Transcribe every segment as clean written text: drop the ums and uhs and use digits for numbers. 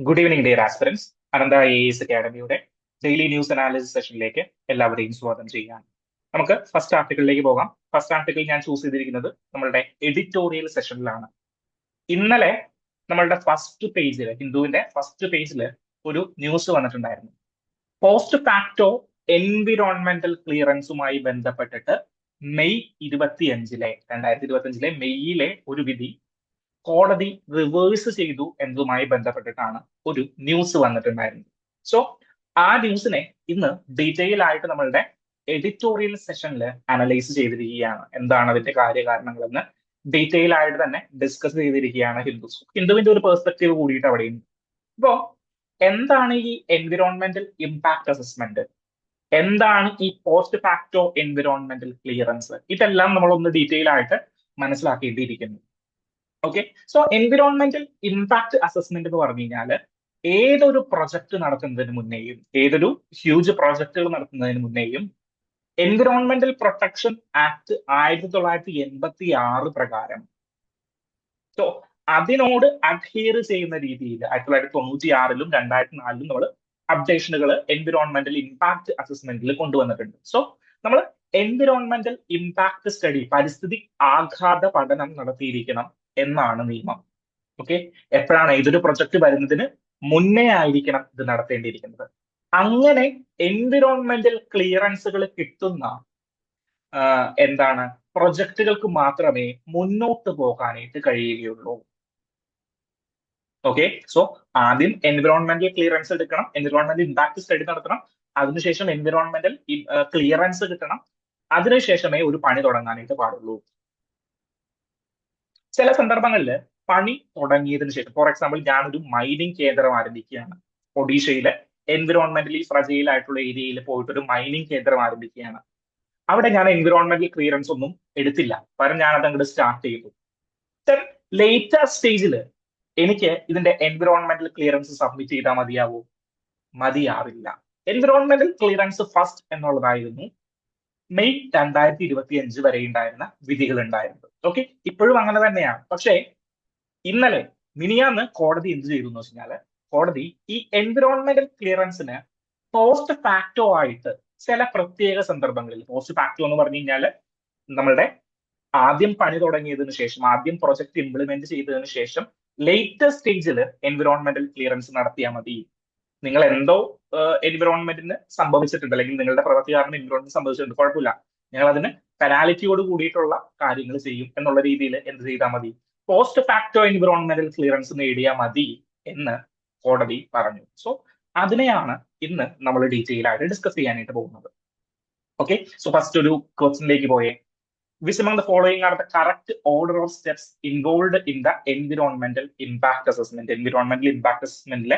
Good evening dear aspirants. Anantha IAS അക്കാഡമിയുടെ daily news analysis സെഷനിലേക്ക് എല്ലാവരെയും സ്വാഗതം ചെയ്യാം. നമുക്ക് ഫസ്റ്റ് ആർട്ടിക്കിളിലേക്ക് പോകാം. ഫസ്റ്റ് ആർട്ടിക്കിൾ ഞാൻ ചൂസ് ചെയ്തിരിക്കുന്നത് നമ്മളുടെ എഡിറ്റോറിയൽ സെഷനിലാണ്. ഇന്നലെ നമ്മളുടെ ഫസ്റ്റ് പേജിൽ, ഹിന്ദുവിന്റെ ഫസ്റ്റ് പേജിൽ ഒരു ന്യൂസ് വന്നിട്ടുണ്ടായിരുന്നു. പോസ്റ്റ് ഫാക്ടോ എൻവിറോൺമെന്റൽ ക്ലിയറൻസുമായി ബന്ധപ്പെട്ടിട്ട് മെയ് 2025 മെയ്യിലെ ഒരു വിധി കോടതി റിവേഴ്സ് ചെയ്തു എന്നതുമായി ബന്ധപ്പെട്ടിട്ടാണ് ഒരു ന്യൂസ് വന്നിട്ടുണ്ടായിരുന്നത്. സോ ആ ന്യൂസിനെ ഇന്ന് ഡീറ്റെയിൽ ആയിട്ട് നമ്മളുടെ എഡിറ്റോറിയൽ സെഷനിൽ അനലൈസ് ചെയ്തിരിക്കുകയാണ്. എന്താണ് അതിന്റെ കാര്യകാരണങ്ങളെന്ന് ഡീറ്റെയിൽ ആയിട്ട് തന്നെ ഡിസ്കസ് ചെയ്തിരിക്കുകയാണ് ഹിന്ദുവിന്റെ ഒരു പെർസ്പെക്റ്റീവ് കൂടിയിട്ട് അവിടെയുണ്ട്. ഇപ്പോ എന്താണ് ഈ എൻവിറോൺമെന്റൽ ഇമ്പാക്ട് അസസ്മെന്റ്, എന്താണ് ഈ പോസ്റ്റ് ഫാക്ടോ എൻവിറോൺമെന്റൽ ക്ലിയറൻസ്, ഇതെല്ലാം നമ്മളൊന്ന് ഡീറ്റെയിൽ ആയിട്ട് മനസ്സിലാക്കേണ്ടിയിരിക്കുന്നു. Okay, so environmental impact assessment എന്ന് പറഞ്ഞു കഴിഞ്ഞാൽ ഏതൊരു പ്രൊജക്ട് നടത്തുന്നതിന് മുന്നേയും, ഏതൊരു ഹ്യൂജ് പ്രോജക്റ്റുകൾ നടത്തുന്നതിന് മുന്നേയും എൻവിറോൺമെന്റൽ പ്രൊട്ടക്ഷൻ ആക്ട് 1986 പ്രകാരം, സോ അതിനോട് അഡ്ഹിയർ ചെയ്യുന്ന രീതിയിൽ 1996-ലും 2004-ലും നമ്മൾ അപ്ഡേഷനുകൾ എൻവിറോൺമെന്റൽ ഇമ്പാക്ട് അസസ്മെന്റിൽ കൊണ്ടുവന്നിട്ടുണ്ട്. സോ നമ്മൾ എൻവിറോൺമെന്റൽ ഇമ്പാക്ട് സ്റ്റഡി, പരിസ്ഥിതി ആഘാത പഠനം നടത്തിയിരിക്കണം എന്നാണ് നിയമം. ഓക്കെ, എപ്പോഴാണ് ഏതൊരു പ്രൊജക്ട് വരുന്നതിന് മുന്നേ ആയിരിക്കണം ഇത് നടത്തേണ്ടിയിരിക്കുന്നത്. അങ്ങനെ എൻവിറോൺമെന്റൽ ക്ലിയറൻസുകൾ കിട്ടുന്ന എന്താണ് പ്രൊജക്ടുകൾക്ക് മാത്രമേ മുന്നോട്ട് പോകാനായിട്ട് കഴിയുകയുള്ളൂ. ഓക്കെ, സോ ആദ്യം എൻവിറോൺമെന്റൽ ക്ലിയറൻസ് എടുക്കണം, എൻവിറോൺമെന്റൽ ഇമ്പാക്ട് സ്റ്റഡി നടത്തണം, അതിനുശേഷം എൻവിറോൺമെന്റൽ ക്ലിയറൻസ് കിട്ടണം, അതിനുശേഷമേ ഒരു പണി തുടങ്ങാനായിട്ട് പാടുള്ളൂ. ചില സന്ദർഭങ്ങളിൽ പണി തുടങ്ങിയതിനു ശേഷം, ഫോർ എക്സാമ്പിൾ ഞാനൊരു മൈനിങ് കേന്ദ്രം ആരംഭിക്കുകയാണ്, ഒഡീഷയിലെ എൻവിറോൺമെന്റലി ഫ്രജൈൽ ആയിട്ടുള്ള ഏരിയയിൽ പോയിട്ട് ഒരു മൈനിങ് കേന്ദ്രം ആരംഭിക്കുകയാണ്. അവിടെ ഞാൻ എൻവിറോൺമെന്റൽ ക്ലിയറൻസ് ഒന്നും എടുത്തില്ല, പകരം ഞാനത് അങ്ങോട്ട് സ്റ്റാർട്ട് ചെയ്തു. ലേറ്റർ സ്റ്റേജിൽ എനിക്ക് ഇതിന്റെ എൻവിറോൺമെന്റൽ ക്ലിയറൻസ് സബ്മിറ്റ് ചെയ്താൽ മതിയാവോ? മതിയാവില്ല. എൻവിറോൺമെന്റൽ ക്ലിയറൻസ് ഫസ്റ്റ് എന്നുള്ളതായിരുന്നു മെയ് 2025 വരെ ഉണ്ടായിരുന്ന വിധികൾ ഉണ്ടായിരുന്നത്. ഓക്കെ, ഇപ്പോഴും അങ്ങനെ തന്നെയാണ്. പക്ഷേ ഇന്നലെ മിനിയാന്ന് കോടതി എന്ത് ചെയ്തു എന്ന് വെച്ചാൽ, കോടതി ഈ എൻവിറോൺമെന്റൽ ക്ലിയറൻസിന് പോസ്റ്റ് ഫാക്ടോ ആയിട്ട് ചില പ്രത്യേക സന്ദർഭങ്ങളിൽ, പോസ്റ്റ് ഫാക്ടോ എന്ന് പറഞ്ഞു കഴിഞ്ഞാൽ നമ്മളുടെ ആദ്യം പണി തുടങ്ങിയതിനു ശേഷം, ആദ്യം പ്രൊജക്ട് ഇംപ്ലിമെന്റ് ചെയ്തതിനു ശേഷം ലേറ്റർ സ്റ്റേജിൽ എൻവിറോൺമെന്റൽ ക്ലിയറൻസ് നടത്തിയാൽ മതി. നിങ്ങൾ എന്തോ എൻവിറോൺമെന്റിന് സംഭവിച്ചിട്ടുണ്ട്, അല്ലെങ്കിൽ നിങ്ങളുടെ പ്രവൃത്തി കാരണം എൻവിറോൺമെന്റ് സംഭവിച്ചിട്ടുണ്ട്, കുഴപ്പമില്ല, ഞങ്ങൾ അതിന് പെനാലിറ്റിയോട് കൂടിയിട്ടുള്ള കാര്യങ്ങൾ ചെയ്യും എന്നുള്ള രീതിയിൽ എന്ത് ചെയ്താൽ മതി, പോസ്റ്റ് ഫാക്ടോ എൻവിറോൺമെന്റൽ ക്ലിയറൻസ് നേടിയാൽ മതി എന്ന് കോടതി പറഞ്ഞു. സോ അതിനെയാണ് ഇന്ന് നമ്മൾ ഡീറ്റെയിൽ ആയിട്ട് ഡിസ്കസ് ചെയ്യാനായിട്ട് പോകുന്നത്. ഓക്കെ, സോ ഫസ്റ്റ് ഒരു ക്വസ്റ്റ്യനിലേക്ക് പോയേ. Which among the following are the correct order of steps involved in the environmental impact assessment? Environmental impact assessment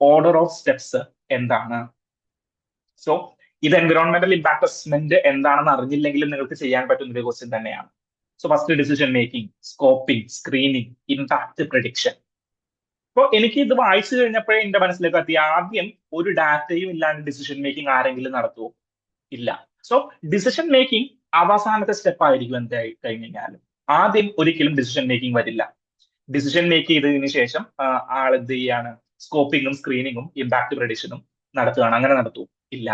order of steps എന്താണ്? സോ ഇത് എൻവിറോൺമെന്റൽ ഇമ്പാക്ട് അസസ്മെന്റ് എന്താണെന്ന് അറിഞ്ഞില്ലെങ്കിലും നിങ്ങൾക്ക് ചെയ്യാൻ പറ്റുന്ന ഒരു ക്വസ്റ്റ്യൻ തന്നെയാണ്. So first decision making, scoping, screening, impact prediction. അപ്പോൾ എനിക്ക് ഇത് വായിച്ചു കഴിഞ്ഞപ്പോഴേ എന്റെ മനസ്സിലേക്ക് എത്തി, ആദ്യം ഒരു ഡാറ്റയും ഇല്ലാണ്ട് ഡിസിഷൻ മേക്കിംഗ് ആരെങ്കിലും നടത്തുമോ? ഇല്ല. സോ ഡിസിഷൻ മേക്കിംഗ് അവസാനത്തെ സ്റ്റെപ്പ് ആയിരിക്കും എന്തായി കഴിഞ്ഞു കഴിഞ്ഞാൽ. ആദ്യം ഒരിക്കലും ഡിസിഷൻ മേക്കിംഗ് വരില്ല. ഡിസിഷൻ മേക്ക് ചെയ്തതിനു ശേഷം ആൾ എന്ത് ചെയ്യാണ്, സ്കോപ്പിങ്ങും സ്ക്രീനിങ്ങും ഇമ്പാക്ട് പ്രഡിക്ഷനും നടത്തുകയാണ്. അങ്ങനെ നടത്തൂ? ഇല്ല.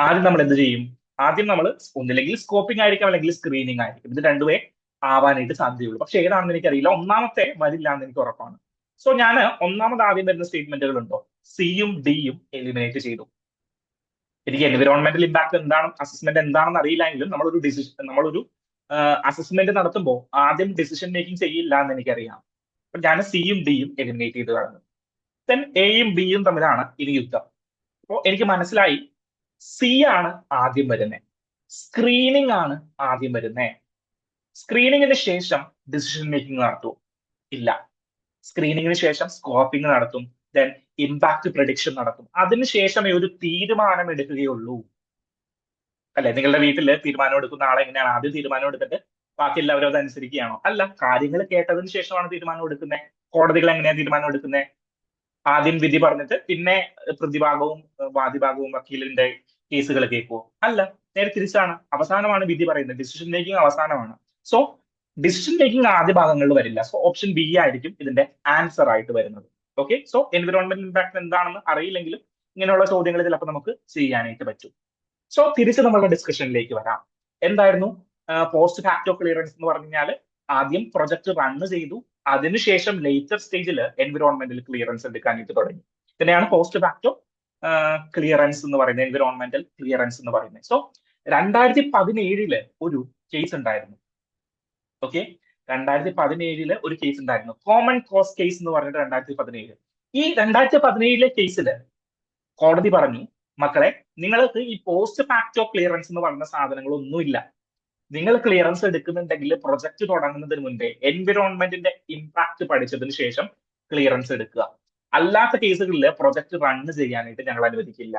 ആദ്യം നമ്മൾ എന്ത് ചെയ്യും? ആദ്യം നമ്മൾ ഒന്നില്ലെങ്കിൽ സ്കോപ്പിംഗ് ആയിരിക്കും, അല്ലെങ്കിൽ സ്ക്രീനിങ് ആയിരിക്കും. ഇത് രണ്ടുമേ ആവാനായിട്ട് സാധ്യതയുള്ളൂ. പക്ഷെ ഏതാണെന്ന് എനിക്കറിയില്ല. ഒന്നാമത്തെ വരില്ല എന്ന് എനിക്ക് ഉറപ്പാണ്. സോ ഞാൻ ഒന്നാമത് ആദ്യം വരുന്ന സ്റ്റേറ്റ്മെന്റുകൾ ഉണ്ടോ, സിയും ഡിയും എലിമിനേറ്റ് ചെയ്തു. എനിക്ക് എൻവിറോൺമെന്റൽ ഇമ്പാക്ട് എന്താണ്, അസസ്മെന്റ് എന്താണെന്ന് അറിയില്ലെങ്കിലും നമ്മളൊരു അസസ്മെന്റ് നടത്തുമ്പോൾ ആദ്യം ഡിസിഷൻ മേക്കിംഗ് ചെയ്യില്ല എന്ന് എനിക്കറിയാം. അപ്പൊ ഞാൻ സിയും ഡിയും എലിമിനേറ്റ് ചെയ്ത് കളഞ്ഞു. ദെൻ എയും ബിയും തമ്മിലാണ് ഇനി യുദ്ധം. അപ്പോൾ എനിക്ക് മനസ്സിലായി, സി ആണ് ആദ്യം വരുന്നത്, സ്ക്രീനിങ് ആണ് ആദ്യം വരുന്നത്. സ്ക്രീനിങ്ങിന് ശേഷം ഡിസിഷൻ മേക്കിംഗ് നടത്തും? ഇല്ല. സ്ക്രീനിങ്ങിന് ശേഷം സ്കോപ്പിംഗ് നടത്തും, ദെൻ ഇമ്പാക്ട് പ്രഡിക്ഷൻ നടത്തും. അതിനുശേഷമേ ഒരു തീരുമാനം എടുക്കുകയുള്ളൂ. അല്ലെ? നിങ്ങളുടെ വീട്ടിൽ തീരുമാനം എടുക്കുന്ന ആളെ എങ്ങനെയാണ്? ആദ്യം തീരുമാനം എടുത്തിട്ട് ബാക്കി എല്ലാവരും അത് അനുസരിക്കുകയാണോ? അല്ല, കാര്യങ്ങൾ കേട്ടതിന് ശേഷമാണ് തീരുമാനം എടുക്കുന്നത്. കോടതികൾ എങ്ങനെയാണ് തീരുമാനം എടുക്കുന്നത്? ആദ്യം വിധി പറഞ്ഞിട്ട് പിന്നെ പ്രതിഭാഗവും വാദിഭാഗവും വക്കീലിന്റെ കേസുകൾ കേൾക്കുമോ? അല്ല, നേരെ തിരിച്ചാണ്. അവസാനമാണ് വിധി പറയുന്നത്. ഡിസിഷൻ മേക്കിംഗ് അവസാനമാണ്. സോ ഡിസിഷൻ മേക്കിംഗ് ആദ്യ ഭാഗങ്ങളിൽ വരില്ല. സോ ഓപ്ഷൻ ബി ആയിരിക്കും ഇതിന്റെ ആൻസർ ആയിട്ട് വരുന്നത്. ഓക്കെ, സോ എൻവിറോൺമെന്റൽ ഇമ്പാക്ട് എന്താണെന്ന് അറിയില്ലെങ്കിലും ഇങ്ങനെയുള്ള ചോദ്യങ്ങൾ ചിലപ്പോൾ നമുക്ക് ചെയ്യാനായിട്ട് പറ്റും. സോ തിരിച്ച് നമ്മുടെ ഡിസ്കഷനിലേക്ക് വരാം. എന്തായിരുന്നു പോസ്റ്റ് ഫാക്ടോ ക്ലിയറൻസ് എന്ന് പറഞ്ഞാൽ? ആദ്യം പ്രൊജക്ട് റൺ ചെയ്തു, അതിനുശേഷം ലേറ്റർ സ്റ്റേജിൽ എൻവിറോൺമെന്റൽ ക്ലിയറൻസ് എടുക്കാനായിട്ട് തുടങ്ങി. ഇതിനെയാണ് പോസ്റ്റ് ഫാക്ടോ ക്ലിയറൻസ് എന്ന് പറയുന്നത്, എൻവിറോൺമെന്റൽ ക്ലിയറൻസ് എന്ന് പറയുന്നത്. സോ 2017 ഒരു കേസ് ഉണ്ടായിരുന്നു. ഓക്കെ, 2017 ഒരു കേസ് ഉണ്ടായിരുന്നു, കോമൺ കോസ് കേസ് എന്ന് പറഞ്ഞിട്ട് 2017. ഈ 2017 കേസിൽ കോടതി പറഞ്ഞു, മക്കളെ നിങ്ങൾക്ക് ഈ പോസ്റ്റ് ഫാക്ടോ ക്ലിയറൻസ് എന്ന് പറയുന്ന സാധനങ്ങളൊന്നുമില്ല. നിങ്ങൾ ക്ലിയറൻസ് എടുക്കുന്നുണ്ടെങ്കിൽ പ്രൊജക്ട് തുടങ്ങുന്നതിന് മുൻപേ എൻവിറോൺമെന്റിന്റെ ഇമ്പാക്ട് പഠിച്ചതിന് ശേഷം ക്ലിയറൻസ് എടുക്കുക. അല്ലാത്ത കേസുകളിൽ പ്രൊജക്ട് റൺ ചെയ്യാനായിട്ട് ഞങ്ങൾ അനുവദിക്കില്ല.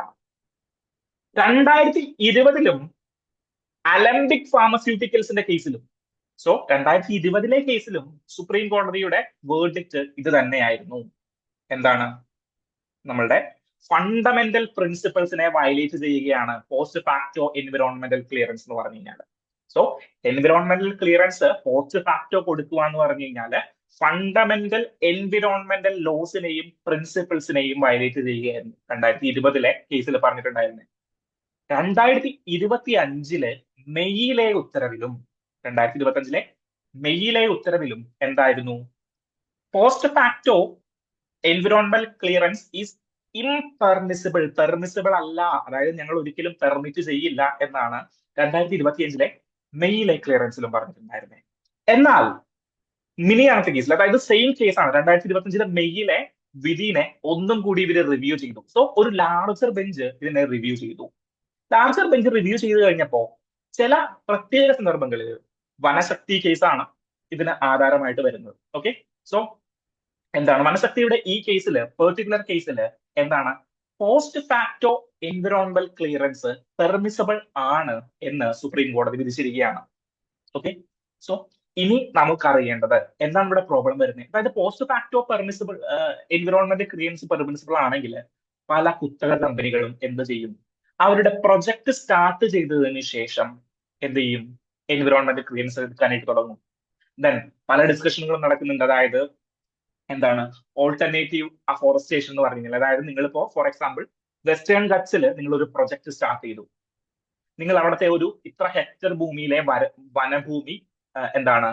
2020 അലംബിക് ഫാർമസ്യൂട്ടിക്കൽസിന്റെ കേസിലും, സോ 2020 കേസിലും സുപ്രീം കോടതിയുടെ വേർഡിക്റ്റ് ഇത് തന്നെയായിരുന്നു. എന്താണ്? നമ്മളുടെ ഫണ്ടമെന്റൽ പ്രിൻസിപ്പിൾസിനെ വയലേറ്റ് ചെയ്യുകയാണ് പോസ്റ്റ് ഫാക്ടോ എൻവിറോൺമെന്റൽ ക്ലിയറൻസ് എന്ന് പറഞ്ഞു കഴിഞ്ഞാൽ. So environmental clearance post facto കൊടുക്കുക എന്ന് പറഞ്ഞു കഴിഞ്ഞാൽ ഫണ്ടമെന്റൽ എൻവിറോൺമെന്റൽ ലോസിനെയും പ്രിൻസിപ്പിൾസിനെയും വയലേറ്റ് ചെയ്യുകയായിരുന്നു 2020 കേസിൽ പറഞ്ഞിട്ടുണ്ടായിരുന്നത്. 2025 മെയ്യിലെ ഉത്തരവിലും 2025 മെയ്യിലെ ഉത്തരവിലും എന്തായിരുന്നു? Post facto environmental clearance is impermissible, permissible അല്ല, അതായത് ഞങ്ങൾ ഒരിക്കലും പെർമിറ്റ് ചെയ്യില്ല എന്നാണ് 2025 മെയ്യിലെ ക്ലിയറൻസിലും പറഞ്ഞിട്ടുണ്ടായിരുന്നത്. എന്നാൽ മിനിയാണത്തെ കേസിൽ, അതായത് സെയിം കേസാണ്, 2025 മെയ്യിലെ വിധിനെ ഒന്നും കൂടി ഇവര് റിവ്യൂ ചെയ്തു. സോ ഒരു ലാർജർ ബെഞ്ച് ഇതിനെ റിവ്യൂ ചെയ്തു. ലാർജർ ബെഞ്ച് റിവ്യൂ ചെയ്ത് കഴിഞ്ഞപ്പോ ചില പ്രത്യേക സന്ദർഭങ്ങളിൽ, വനശക്തി കേസാണ് ഇതിന് ആധാരമായിട്ട് വരുന്നത്. ഓക്കെ, സോ എന്താണ് വനശക്തിയുടെ ഈ കേസിൽ, പെർട്ടിക്കുലർ കേസിൽ എന്താണ്, പോസ്റ്റ് ഫാക്ടോ എൻവിറോൺമെന്റൽ ക്ലിയറൻസ് പെർമിസബിൾ ആണ് എന്ന് സുപ്രീം കോടതി വിധിച്ചിരിക്കുകയാണ്. ഓക്കെ, സോ ഇനി നമുക്കറിയേണ്ടത് എന്താണ് ഇവിടെ പ്രോബ്ലം വരുന്നത്. അതായത് post facto permissible environmental clearance permissible ആണെങ്കിൽ പല കുത്തക കമ്പനികളും എന്ത് ചെയ്യും? അവരുടെ പ്രൊജക്ട് സ്റ്റാർട്ട് ചെയ്തതിന് ശേഷം എന്ത് ചെയ്യും? എൻവിറോൺമെന്റൽ ക്ലിയറൻസ് എടുക്കാനായിട്ട് തുടങ്ങും. ദെൻ പല ഡിസ്കഷനുകളും നടക്കുന്നുണ്ട്. അതായത് എന്താണ് ഓൾട്ടർനേറ്റീവ് അഫോറസ്റ്റേഷൻ എന്ന് പറഞ്ഞു കഴിഞ്ഞാൽ, അതായത് നിങ്ങളിപ്പോ ഫോർ എക്സാമ്പിൾ വെസ്റ്റേൺ ഗട്ട്സിൽ നിങ്ങൾ ഒരു പ്രൊജക്ട് സ്റ്റാർട്ട് ചെയ്തു. നിങ്ങൾ അവിടുത്തെ ഒരു ഇത്ര ഹെക്ടർ ഭൂമിയിലെ വനഭൂമി എന്താണ്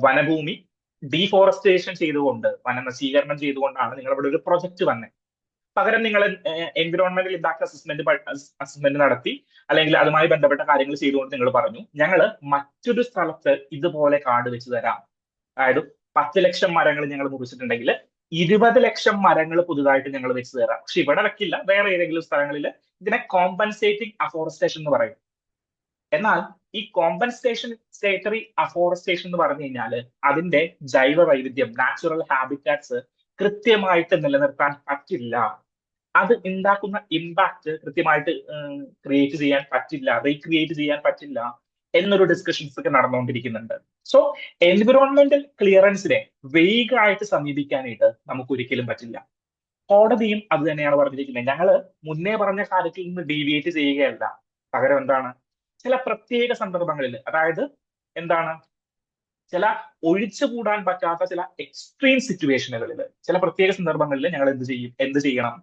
വനഭൂമി ഡീഫോറസ്റ്റേഷൻ ചെയ്തുകൊണ്ട്, വനനശീകരണം ചെയ്തുകൊണ്ടാണ് നിങ്ങൾ അവിടെ ഒരു പ്രൊജക്ട് വന്നത്. പകരം നിങ്ങൾ എൻവിറോൺമെന്റൽ ഇമ്പാക്ട് അസസ്മെന്റ് നടത്തി, അല്ലെങ്കിൽ അതുമായി ബന്ധപ്പെട്ട കാര്യങ്ങൾ ചെയ്തുകൊണ്ട് നിങ്ങൾ പറഞ്ഞു, ഞങ്ങൾ മറ്റൊരു സ്ഥലത്ത് ഇതുപോലെ കാട് വെച്ച് തരാം. അതായത് 10 ലക്ഷം മരങ്ങൾ ഞങ്ങൾ മുറിച്ചിട്ടുണ്ടെങ്കിൽ 20 ലക്ഷം മരങ്ങൾ പുതുതായിട്ട് ഞങ്ങൾ വെച്ച് തരാം. പക്ഷെ ഇവിടെ വെക്കില്ല, വേറെ ഏതെങ്കിലും സ്ഥലങ്ങളിൽ. ഇതിനെ കോമ്പൻസേറ്റിംഗ് അഫോറസ്റ്റേഷൻ എന്ന് പറയും. എന്നാൽ ഈ കോമ്പൻസേറ്ററി അഫോറസ്റ്റേഷൻ എന്ന് പറഞ്ഞു കഴിഞ്ഞാൽ അതിന്റെ ജൈവ വൈവിധ്യം, നാച്ചുറൽ ഹാബിറ്റാറ്റ്സ് കൃത്യമായിട്ട് നിലനിർത്താൻ പറ്റില്ല. അത് ഉണ്ടാക്കുന്ന ഇമ്പാക്ട് കൃത്യമായിട്ട് ക്രിയേറ്റ് ചെയ്യാൻ പറ്റില്ല, റീക്രിയേറ്റ് ചെയ്യാൻ പറ്റില്ല എന്നൊരു ഡിസ്കഷൻസ് ഒക്കെ നടന്നുകൊണ്ടിരിക്കുന്നുണ്ട്. സോ എൻവിറോൺമെന്റൽ ക്ലിയറൻസിനെ വേഗമായിട്ട് സമീപിക്കാനായിട്ട് നമുക്ക് ഒരിക്കലും പറ്റില്ല. കോടതിയും അത് തന്നെയാണ് പറഞ്ഞിരിക്കുന്നത്. ഞങ്ങള് മുന്നേ പറഞ്ഞ കാര്യത്തിൽ നിന്ന് ഡീവിയേറ്റ് ചെയ്യുകയല്ല, പകരം എന്താണ്, ചില പ്രത്യേക സന്ദർഭങ്ങളിൽ, അതായത് എന്താണ്, ചില ഒഴിച്ചുകൂടാൻ പറ്റാത്ത ചില എക്സ്ട്രീം സിറ്റുവേഷനുകളിൽ, ചില പ്രത്യേക സന്ദർഭങ്ങളിൽ ഞങ്ങൾ എന്ത് ചെയ്യണം?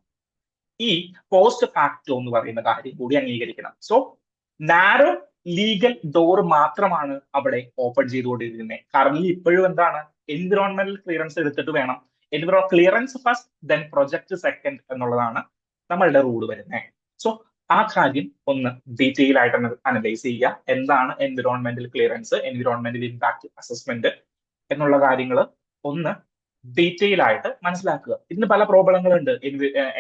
ഈ പോസ്റ്റ് ഫാക്ടോ എന്ന് പറയുന്ന കാര്യം കൂടി അംഗീകരിക്കണം. സോ നാരോ ലീഗൽ ഡോർ മാത്രമാണ് അവിടെ ഓപ്പൺ ചെയ്തുകൊണ്ടിരിക്കുന്നത്. കാരണം ഇപ്പോഴും എന്താണ്, എൻവിറോൺമെന്റൽ ക്ലിയറൻസ് എടുത്തിട്ട് വേണം, clearance first then project second എന്നുള്ളതാണ് നമ്മളുടെ റൂൾ വരുന്നത്. സോ ആ കാര്യം ഒന്ന് ഡീറ്റെയിൽ ആയിട്ട് അനലൈസ് ചെയ്യുക. എന്താണ് environmental clearance, environmental impact assessment എന്നുള്ള കാര്യങ്ങൾ ഒന്ന് ഡീറ്റെയിൽ ആയിട്ട് മനസ്സിലാക്കുക. ഇതിന് പല പ്രോബ്ലങ്ങളുണ്ട്,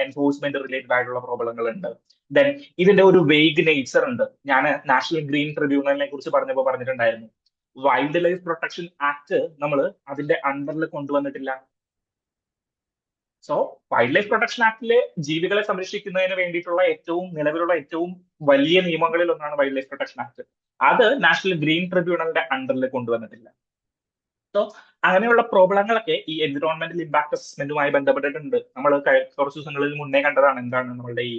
എൻഫോഴ്സ്മെന്റ് റിലേറ്റഡ് ആയിട്ടുള്ള പ്രോബ്ലങ്ങളുണ്ട്. ദെൻ ഇതിന്റെ ഒരു വെയ്ഗ് നേച്ചർ ഉണ്ട്. ഞാൻ നാഷണൽ ഗ്രീൻ ട്രിബ്യൂണലിനെ കുറിച്ച് പറഞ്ഞപ്പോൾ പറഞ്ഞിട്ടുണ്ടായിരുന്നു, വൈൽഡ് ലൈഫ് പ്രൊട്ടക്ഷൻ ആക്ട് നമ്മൾ അതിന്റെ അണ്ടറിൽ കൊണ്ടുവന്നിട്ടില്ല. സോ വൈൽഡ് ലൈഫ് പ്രൊട്ടക്ഷൻ ആക്ടിലെ ജീവികളെ സംരക്ഷിക്കുന്നതിന് വേണ്ടിയിട്ടുള്ള നിലവിലുള്ള ഏറ്റവും വലിയ നിയമങ്ങളിൽ ഒന്നാണ് വൈൽഡ് ലൈഫ് പ്രൊട്ടക്ഷൻ ആക്ട്. അത് നാഷണൽ ഗ്രീൻ ട്രിബ്യൂണലിന്റെ അണ്ടറിൽ കൊണ്ടുവന്നിട്ടില്ല. സോ അങ്ങനെയുള്ള പ്രോബ്ലങ്ങളൊക്കെ ഈ എൻവിറോൺമെന്റൽ ഇമ്പാക്ട് അസസ്മെന്റുമായി ബന്ധപ്പെട്ടിട്ടുണ്ട്. നമ്മൾ കുറച്ച് ദിവസങ്ങളിൽ മുന്നേ കണ്ടതാണ്. എന്താണ് നമ്മളുടെ ഈ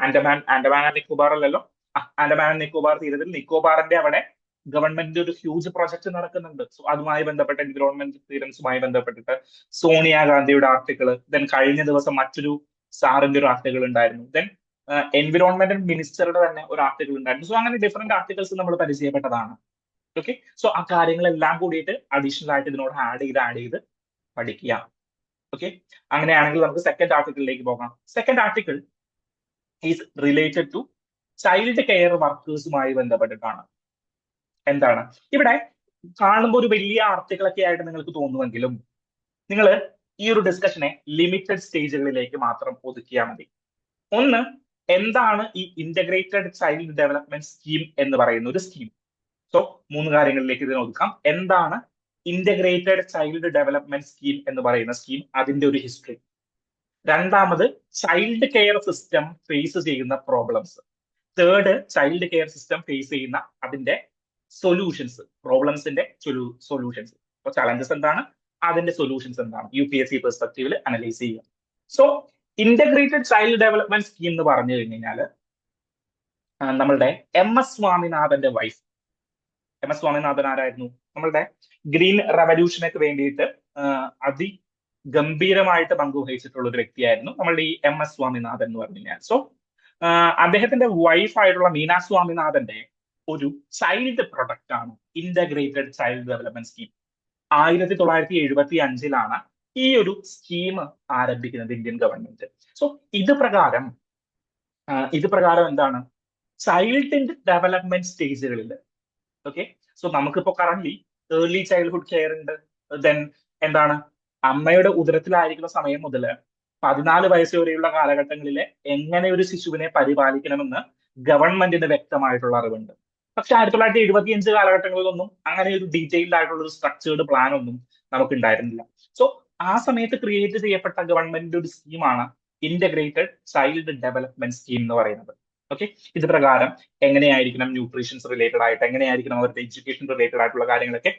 ആൻഡമാൻ ആൻഡ് നിക്കോബാർ അല്ലല്ലോ, ആൻഡമാൻ ആൻഡ് നിക്കോബാർ തീരത്തിൽ നിക്കോബാറിന്റെ അവിടെ ഗവൺമെന്റിന്റെ ഒരു ഹ്യൂജ് പ്രൊജക്ട് നടക്കുന്നുണ്ട്. സോ അതുമായി ബന്ധപ്പെട്ട എൻവിറോൺമെന്റ് ക്ലിയറൻസുമായി ബന്ധപ്പെട്ടിട്ട് സോണിയാഗാന്ധിയുടെ ആർട്ടിക്കിൾ, ദെൻ കഴിഞ്ഞ ദിവസം മറ്റൊരു സാറിന്റെ ഒരു ആർട്ടിക്കിൾ ഉണ്ടായിരുന്നു, ദെൻ എൻവിറോൺമെന്റ് മിനിസ്റ്ററുടെ തന്നെ ഒരു ആർട്ടിക്കിൾ ഉണ്ടായിരുന്നു. സോ അങ്ങനെ ഡിഫറെന്റ് ആർട്ടിക്കിൾസ് നമ്മൾ പരിചയപ്പെട്ടതാണ്. ഓക്കെ, സോ ആ കാര്യങ്ങളെല്ലാം കൂടിയിട്ട് അഡീഷണൽ ആയിട്ട് ഇതിനോട് ആഡ് ചെയ്ത് പഠിക്കുക. ഓക്കെ, അങ്ങനെയാണെങ്കിൽ നമുക്ക് സെക്കൻഡ് ആർട്ടിക്കിളിലേക്ക് പോകാം. Second article is related to child care വർക്കേഴ്സുമായി ബന്ധപ്പെട്ടിട്ടാണ്. എന്താണ് ഇവിടെ കാണുമ്പോൾ ഒരു വലിയ ആർട്ടിക്കിൾ ഒക്കെ ആയിട്ട് നിങ്ങൾക്ക് തോന്നുമെങ്കിലും നിങ്ങൾ ഈ ഒരു ഡിസ്കഷനെ ലിമിറ്റഡ് സ്റ്റേജുകളിലേക്ക് മാത്രം ഒതുക്കിയാൽ മതി. ഒന്ന്, എന്താണ് ഈ ഇന്റഗ്രേറ്റഡ് ചൈൽഡ് ഡെവലപ്മെന്റ് സ്കീം എന്ന് പറയുന്ന ഒരു സ്കീം? സോ 3 കാര്യങ്ങളിലേക്ക് ഇതിനെ ഒതുക്കാം. എന്താണ് ഇന്റഗ്രേറ്റഡ് ചൈൽഡ് ഡെവലപ്മെന്റ് സ്കീം എന്ന് പറയുന്ന സ്കീം, അതിന്റെ ഒരു ഹിസ്റ്ററി. രണ്ടാമത്, ചൈൽഡ് കെയർ സിസ്റ്റം ഫേസ് ചെയ്യുന്ന problems. Third, child care system face ചെയ്യുന്ന അതിന്റെ സൊല്യൂഷൻസ്, പ്രോബ്ലംസിന്റെ സൊല്യൂഷൻസ്. അപ്പോൾ ചലഞ്ചസ് എന്താണ്, അതിന്റെ സൊല്യൂഷൻസ് എന്താണ്, UPSC പെർസ്പെക്റ്റീവിൽ അനലൈസ് ചെയ്യുക. So integrated child development scheme എന്ന് പറഞ്ഞു കഴിഞ്ഞാൽ നമ്മളുടെ MS സ്വാമിനാഥന്റെ വൈഫ്. MS സ്വാമിനാഥൻ ആരായിരുന്നു? നമ്മളുടെ ഗ്രീൻ റവല്യൂഷനൊക്കെ വേണ്ടിയിട്ട് അതിഗംഭീരമായിട്ട് പങ്കുവഹിച്ചിട്ടുള്ള ഒരു വ്യക്തിയായിരുന്നു നമ്മളുടെ ഈ MS സ്വാമിനാഥൻ എന്ന് പറഞ്ഞു കഴിഞ്ഞാൽ. സോ അദ്ദേഹത്തിന്റെ വൈഫായിട്ടുള്ള മീന സ്വാമിനാഥന്റെ ഒരു ചൈൽഡ് പ്രൊഡക്റ്റ് ആണ് ഇന്റഗ്രേറ്റഡ് ചൈൽഡ് ഡെവലപ്മെന്റ് സ്കീം. 1975 ഈ ഒരു സ്കീം ആരംഭിക്കുന്നത് ഇന്ത്യൻ ഗവൺമെന്റ്. സോ ഇത് പ്രകാരം എന്താണ്, ചൈൽഡിന്റെ ഡെവലപ്മെന്റ് സ്റ്റേജുകളിൽ, ഓക്കെ, സോ നമുക്കിപ്പോ കറന്റ് ഏർലി ചൈൽഡ്ഹുഡ് കെയർ ഉണ്ട്. ദെൻ എന്താണ്, അമ്മയുടെ ഉദരത്തിലായിരിക്കുന്ന സമയം മുതൽ 14 വയസ്സ് വരെയുള്ള കാലഘട്ടങ്ങളിൽ എങ്ങനെ ഒരു ശിശുവിനെ പരിപാലിക്കണമെന്ന് ഗവൺമെന്റിന് വ്യക്തമായിട്ടുള്ള അറിവുണ്ട്. പക്ഷെ 1975 കാലഘട്ടങ്ങളിലൊന്നും അങ്ങനെ ഒരു ഡീറ്റെയിൽഡ് ആയിട്ടുള്ള ഒരു സ്ട്രക്ചേർഡ് പ്ലാൻ ഒന്നും നമുക്ക് ഉണ്ടായിരുന്നില്ല. സോ ആ സമയത്ത് ക്രിയേറ്റ് ചെയ്യപ്പെട്ട ഗവൺമെന്റിന്റെ ഒരു സ്കീമാണ് ഇന്റഗ്രേറ്റഡ് ചൈൽഡ് ഡെവലപ്മെന്റ് സ്കീം എന്ന് പറയുന്നത്. ഓക്കെ, ഇത് പ്രകാരം എങ്ങനെയായിരിക്കണം ന്യൂട്രീഷൻസ് റിലേറ്റഡ് ആയിട്ട്, എങ്ങനെയായിരിക്കണം അവരുടെ എഡ്യൂക്കേഷൻ റിലേറ്റഡ് ആയിട്ടുള്ള കാര്യങ്ങളൊക്കെ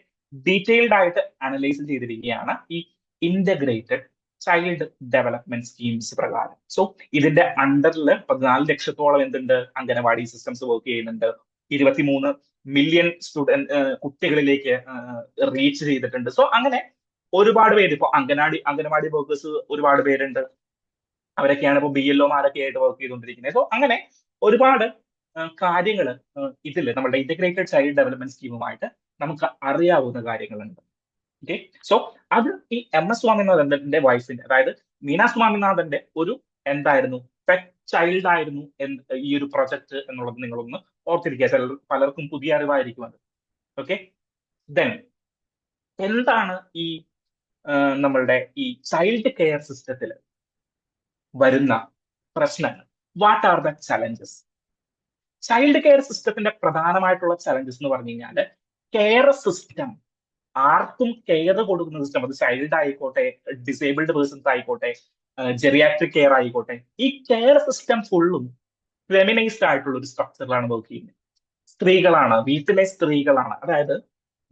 ഡീറ്റെയിൽഡ് ആയിട്ട് അനലൈസ് ചെയ്തിരിക്കുകയാണ് ഈ ഇന്റഗ്രേറ്റഡ് ചൈൽഡ് ഡെവലപ്മെന്റ് സ്കീംസ് പ്രകാരം. സോ ഇതിന്റെ അണ്ടറിൽ 14 ലക്ഷത്തോളം എന്തുണ്ട്, അംഗനവാടി സിസ്റ്റംസ് വർക്ക് ചെയ്യുന്നുണ്ട്. 23 മില്യൺ കുട്ടികളിലേക്ക് റീച്ച് ചെയ്തിട്ടുണ്ട്. സോ അങ്ങനെ ഒരുപാട് പേര്, ഇപ്പൊ അംഗനവാടി വർക്കേഴ്സ് ഒരുപാട് പേരുണ്ട്. അവരൊക്കെയാണ് ഇപ്പൊ BLOമാരൊക്കെ ആയിട്ട് വർക്ക് ചെയ്തുകൊണ്ടിരിക്കുന്നത്. സോ അങ്ങനെ ഒരുപാട് കാര്യങ്ങൾ ഇതിൽ നമ്മുടെ ഇന്റഗ്രേറ്റഡ് ചൈൽഡ് ഡെവലപ്മെന്റ് സ്കീമുമായിട്ട് നമുക്ക് അറിയാവുന്ന കാര്യങ്ങളുണ്ട്. ഓക്കെ, സോ അത് ഈ MS സ്വാമിനാഥന്റെ വൈഫിന്റെ, അതായത് മീന സ്വാമിനാഥന്റെ ഒരു എന്തായിരുന്നു, പെറ്റ് ചൈൽഡ് ആയിരുന്നു ഈ ഒരു പ്രൊജക്ട് എന്നുള്ളത് നിങ്ങളൊന്ന് ഓർത്തിരിക്കുക. പലർക്കും പുതിയ അറിവായിരിക്കും അത്. ഓക്കെ, ദെൻ എന്താണ് ഈ നമ്മളുടെ ഈ ചൈൽഡ് കെയർ സിസ്റ്റത്തിൽ വരുന്ന പ്രശ്നങ്ങൾ? What are the challenges? Child care സിസ്റ്റത്തിന്റെ പ്രധാനമായിട്ടുള്ള ചലഞ്ചസ് എന്ന് പറഞ്ഞു കഴിഞ്ഞാൽ, കെയർ സിസ്റ്റം, ആർക്കും കെയർ കൊടുക്കുന്ന സിസ്റ്റം, അത് ചൈൽഡ് ആയിക്കോട്ടെ, ഡിസേബിൾഡ് പേഴ്സൺസ് ആയിക്കോട്ടെ, ജെറിയാട്രിക് കെയർ ആയിക്കോട്ടെ, ഈ കെയർ സിസ്റ്റം ഫുള്ളും ഫെമിനൈസ്ഡ് ആയിട്ടുള്ള ഒരു സ്ട്രക്ചറിലാണ് വർക്ക് ചെയ്യുന്നത്. സ്ത്രീകളാണ്, വീട്ടിലെ സ്ത്രീകളാണ്. അതായത്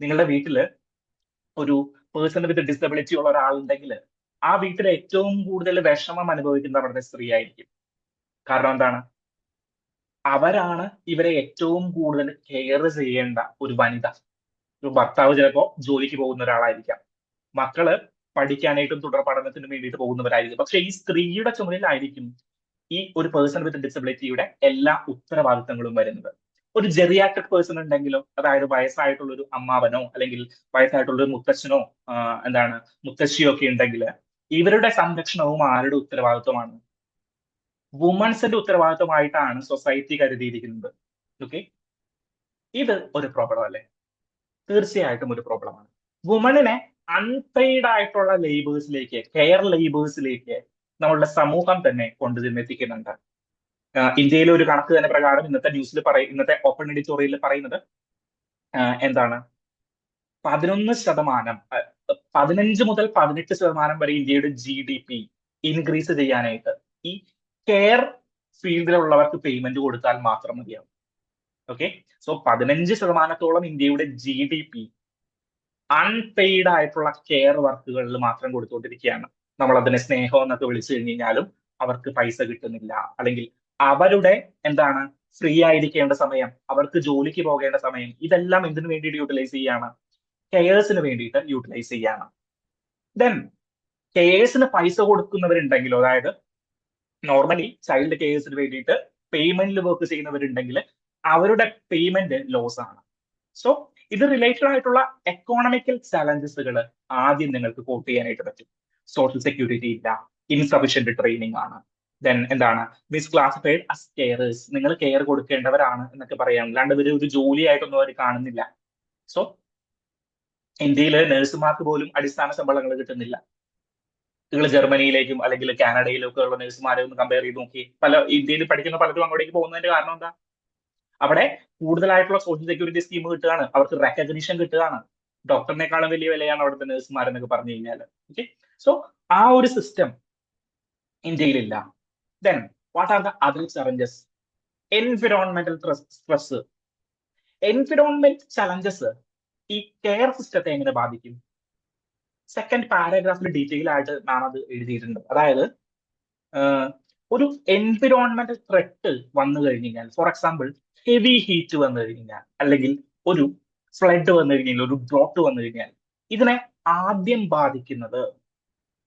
നിങ്ങളുടെ വീട്ടില് ഒരു പേഴ്സൺ വിത്ത് ഡിസബിലിറ്റി ഉള്ള ഒരാളുണ്ടെങ്കിൽ ആ വീട്ടിൽ ഏറ്റവും കൂടുതൽ വിഷമം അനുഭവിക്കുന്ന അവരുടെ സ്ത്രീ ആയിരിക്കും. കാരണം എന്താണ്, അവരാണ് ഇവരെ ഏറ്റവും കൂടുതൽ കെയർ ചെയ്യേണ്ട ഒരു വനിത. ഒരു ഭർത്താവ് ചിലപ്പോ ജോലിക്ക് പോകുന്ന ഒരാളായിരിക്കാം, മക്കള് പഠിക്കാനായിട്ടും തുടർ പഠനത്തിനും വേണ്ടിയിട്ട് പോകുന്നവരായിരിക്കും. പക്ഷെ ഈ സ്ത്രീയുടെ ചുമലിലായിരിക്കും ഈ ഒരു പേഴ്സൺ വിത്ത് ഡിസബിലിറ്റിയുടെ എല്ലാ ഉത്തരവാദിത്തങ്ങളും വരുന്നത്. ഒരു ജെറിയാട്രിക് പേഴ്സൺ ഉണ്ടെങ്കിലോ, അതായത് വയസ്സായിട്ടുള്ള ഒരു അമ്മാവനോ അല്ലെങ്കിൽ വയസ്സായിട്ടുള്ള ഒരു മുത്തച്ഛനോ മുത്തശ്ശിയോ ഒക്കെ ഉണ്ടെങ്കിൽ ഇവരുടെ സംരക്ഷണവും ആരുടെ ഉത്തരവാദിത്വമാണ്? വുമൺസിന്റെ ഉത്തരവാദിത്വമായിട്ടാണ് സൊസൈറ്റി കരുതിയിരിക്കുന്നത്. ഓക്കെ, ഇത് ഒരു പ്രോബ്ലം അല്ലേ? തീർച്ചയായിട്ടും ഒരു പ്രോബ്ലമാണ്. വുമണിനെ അൺപെയ്ഡ് ആയിട്ടുള്ള ലേബേഴ്സിലേക്ക്, കെയർ ലേബേഴ്സിലേക്ക് നമ്മളുടെ സമൂഹം തന്നെ കൊണ്ടുചെന്നെത്തിക്കുന്നുണ്ട്. ഇന്ത്യയിലെ ഒരു കണക്ക് തന്നെ പ്രകാരം ഇന്നത്തെ ഓപ്പൺ എഡിറ്റോറിയലിൽ പറയുന്നത് എന്താണ്, 15 മുതൽ 18% വരെ ഇന്ത്യയുടെ GDP ഇൻക്രീസ് ചെയ്യാനായിട്ട് ഈ കെയർ ഫീൽഡിലുള്ളവർക്ക് പേയ്മെന്റ് കൊടുത്താൽ മാത്രം മതിയാവും. ഓക്കെ, സോ 15% ഇന്ത്യയുടെ GDP അൺപെയ്ഡ് ആയിട്ടുള്ള കെയർ വർക്കുകളിൽ മാത്രം കൊടുത്തുകൊണ്ടിരിക്കുകയാണ്. നമ്മൾ അതിനെ സ്നേഹം എന്നൊക്കെ വിളിച്ചു കഴിഞ്ഞാലും അവർക്ക് പൈസ കിട്ടുന്നില്ല, അല്ലെങ്കിൽ അവരുടെ ഫ്രീ ആയിരിക്കേണ്ട സമയം, അവർക്ക് ജോലിക്ക് പോകേണ്ട സമയം, ഇതെല്ലാം എന്തിനു വേണ്ടിയിട്ട് യൂട്ടിലൈസ് ചെയ്യാണ്? കെയേഴ്സിന് വേണ്ടിയിട്ട് യൂട്ടിലൈസ് ചെയ്യാണ്. ദെൻ കെയേഴ്സിന് പൈസ കൊടുക്കുന്നവരുണ്ടെങ്കിലോ, അതായത് നോർമലി ചൈൽഡ് കെയേഴ്സിന് വേണ്ടിയിട്ട് പേയ്മെന്റിൽ വർക്ക് ചെയ്യുന്നവരുണ്ടെങ്കിൽ അവരുടെ പേയ്മെന്റ് ലോസ് ആണ്. സോ ഇത് റിലേറ്റഡ് ആയിട്ടുള്ള എക്കോണമിക്കൽ ചലഞ്ചസുകൾ ആദ്യം നിങ്ങൾക്ക് കോട്ട് ചെയ്യാനായിട്ട് പറ്റും. സോഷ്യൽ സെക്യൂരിറ്റി ഇല്ല, ഇൻസഫിഷ്യന്റ് ട്രെയിനിങ് ആണ്, ദെൻ എന്താണ്, മിസ്ക്ലാസിഫൈഡ് അസ് കെയറേഴ്സ്, നിങ്ങൾ കെയർ കൊടുക്കേണ്ടവരാണ് എന്നൊക്കെ പറയാം, അല്ലാണ്ട് ഇവര് ഒരു ജോലിയായിട്ടൊന്നും അവർ കാണുന്നില്ല. സോ ഇന്ത്യയിലെ നഴ്സുമാർക്ക് പോലും അടിസ്ഥാന ശമ്പളങ്ങൾ കിട്ടുന്നില്ല. നിങ്ങൾ ജർമ്മനിയിലേക്കും അല്ലെങ്കിൽ കാനഡയിലും ഒക്കെ ഉള്ള നഴ്സുമാരെ ഒന്ന് കമ്പയർ ചെയ്ത് നോക്കി. ഇന്ത്യയിൽ പഠിക്കുന്ന പലരും അങ്ങോട്ടേക്ക് പോകുന്നതിന്റെ കാരണം എന്താ? അവിടെ കൂടുതലായിട്ടുള്ള സോഷ്യൽ സെക്യൂരിറ്റി സ്കീം കിട്ടുകയാണ്, അവർക്ക് റെക്കഗ്നിഷൻ കിട്ടുകയാണ്. ഡോക്ടറിനേക്കാളും വലിയ വിലയാണ് അവിടുത്തെ നഴ്സുമാരെന്നൊക്കെ പറഞ്ഞു കഴിഞ്ഞാൽ. ഓക്കെ, സോ ആ ഒരു സിസ്റ്റം ഇന്ത്യയിലില്ല. Then what are the other challenges? Environmental stress. Environment challenges ഈ കെയർ സിസ്റ്റത്തെ എങ്ങനെ ബാധിക്കും? സെക്കൻഡ് പാരഗ്രാഫിൽ ഡീറ്റെയിൽ ആയിട്ട് നാം അത് എഴുതിയിട്ടുണ്ട്. അതായത് ഒരു എൻവിറോൺമെന്റൽ ത്രെട്ട് വന്നു കഴിഞ്ഞു കഴിഞ്ഞാൽ, ഫോർ എക്സാമ്പിൾ ഹെവി ഹീറ്റ് വന്നു കഴിഞ്ഞാൽ, അല്ലെങ്കിൽ ഒരു ഫ്ലഡ് വന്നു കഴിഞ്ഞാൽ, ഒരു ഡ്രോട്ട് വന്നു കഴിഞ്ഞാൽ, ഇതിനെ ആദ്യം ബാധിക്കുന്നത്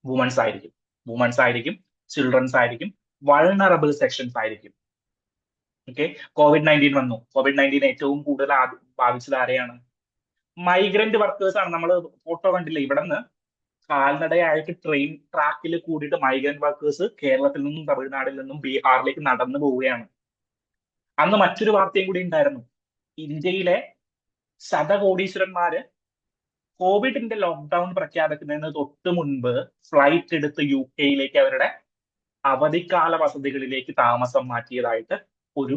വുമൻസ് ആയിരിക്കും. വുമൻസ് ആയിരിക്കും, ചിൽഡ്രൻസ് ആയിരിക്കും, വൾണറബിൾ സെക്ഷൻസ് ആയിരിക്കും. ഓക്കെ, COVID-19 വന്നു. COVID-19 ഏറ്റവും കൂടുതൽ ബാധിച്ചത് ആരെയാണ്? മൈഗ്രന്റ് വർക്കേഴ്സ് ആണ്. നമ്മൾ ഫോട്ടോ കണ്ടില്ലേ, ഇവിടെ നിന്ന് കാൽനടയായിട്ട് ട്രെയിൻ ട്രാക്കിൽ കൂടിയിട്ട് മൈഗ്രന്റ് വർക്കേഴ്സ് കേരളത്തിൽ നിന്നും തമിഴ്നാട്ടിൽ നിന്നും ബീഹാറിലേക്ക് നടന്നു പോവുകയാണ്. അന്ന് മറ്റൊരു വാർത്തയും കൂടി ഉണ്ടായിരുന്നു. ഇന്ത്യയിലെ ശതകോടീശ്വരന്മാര് കോവിഡിന്റെ ലോക്ക്ഡൌൺ പ്രഖ്യാപിക്കുന്നതിന് തൊട്ട് മുൻപ് ഫ്ലൈറ്റ് എടുത്ത് UK അവരുടെ അവധിക്കാല വസതികളിലേക്ക് താമസം മാറ്റിയതായിട്ട് ഒരു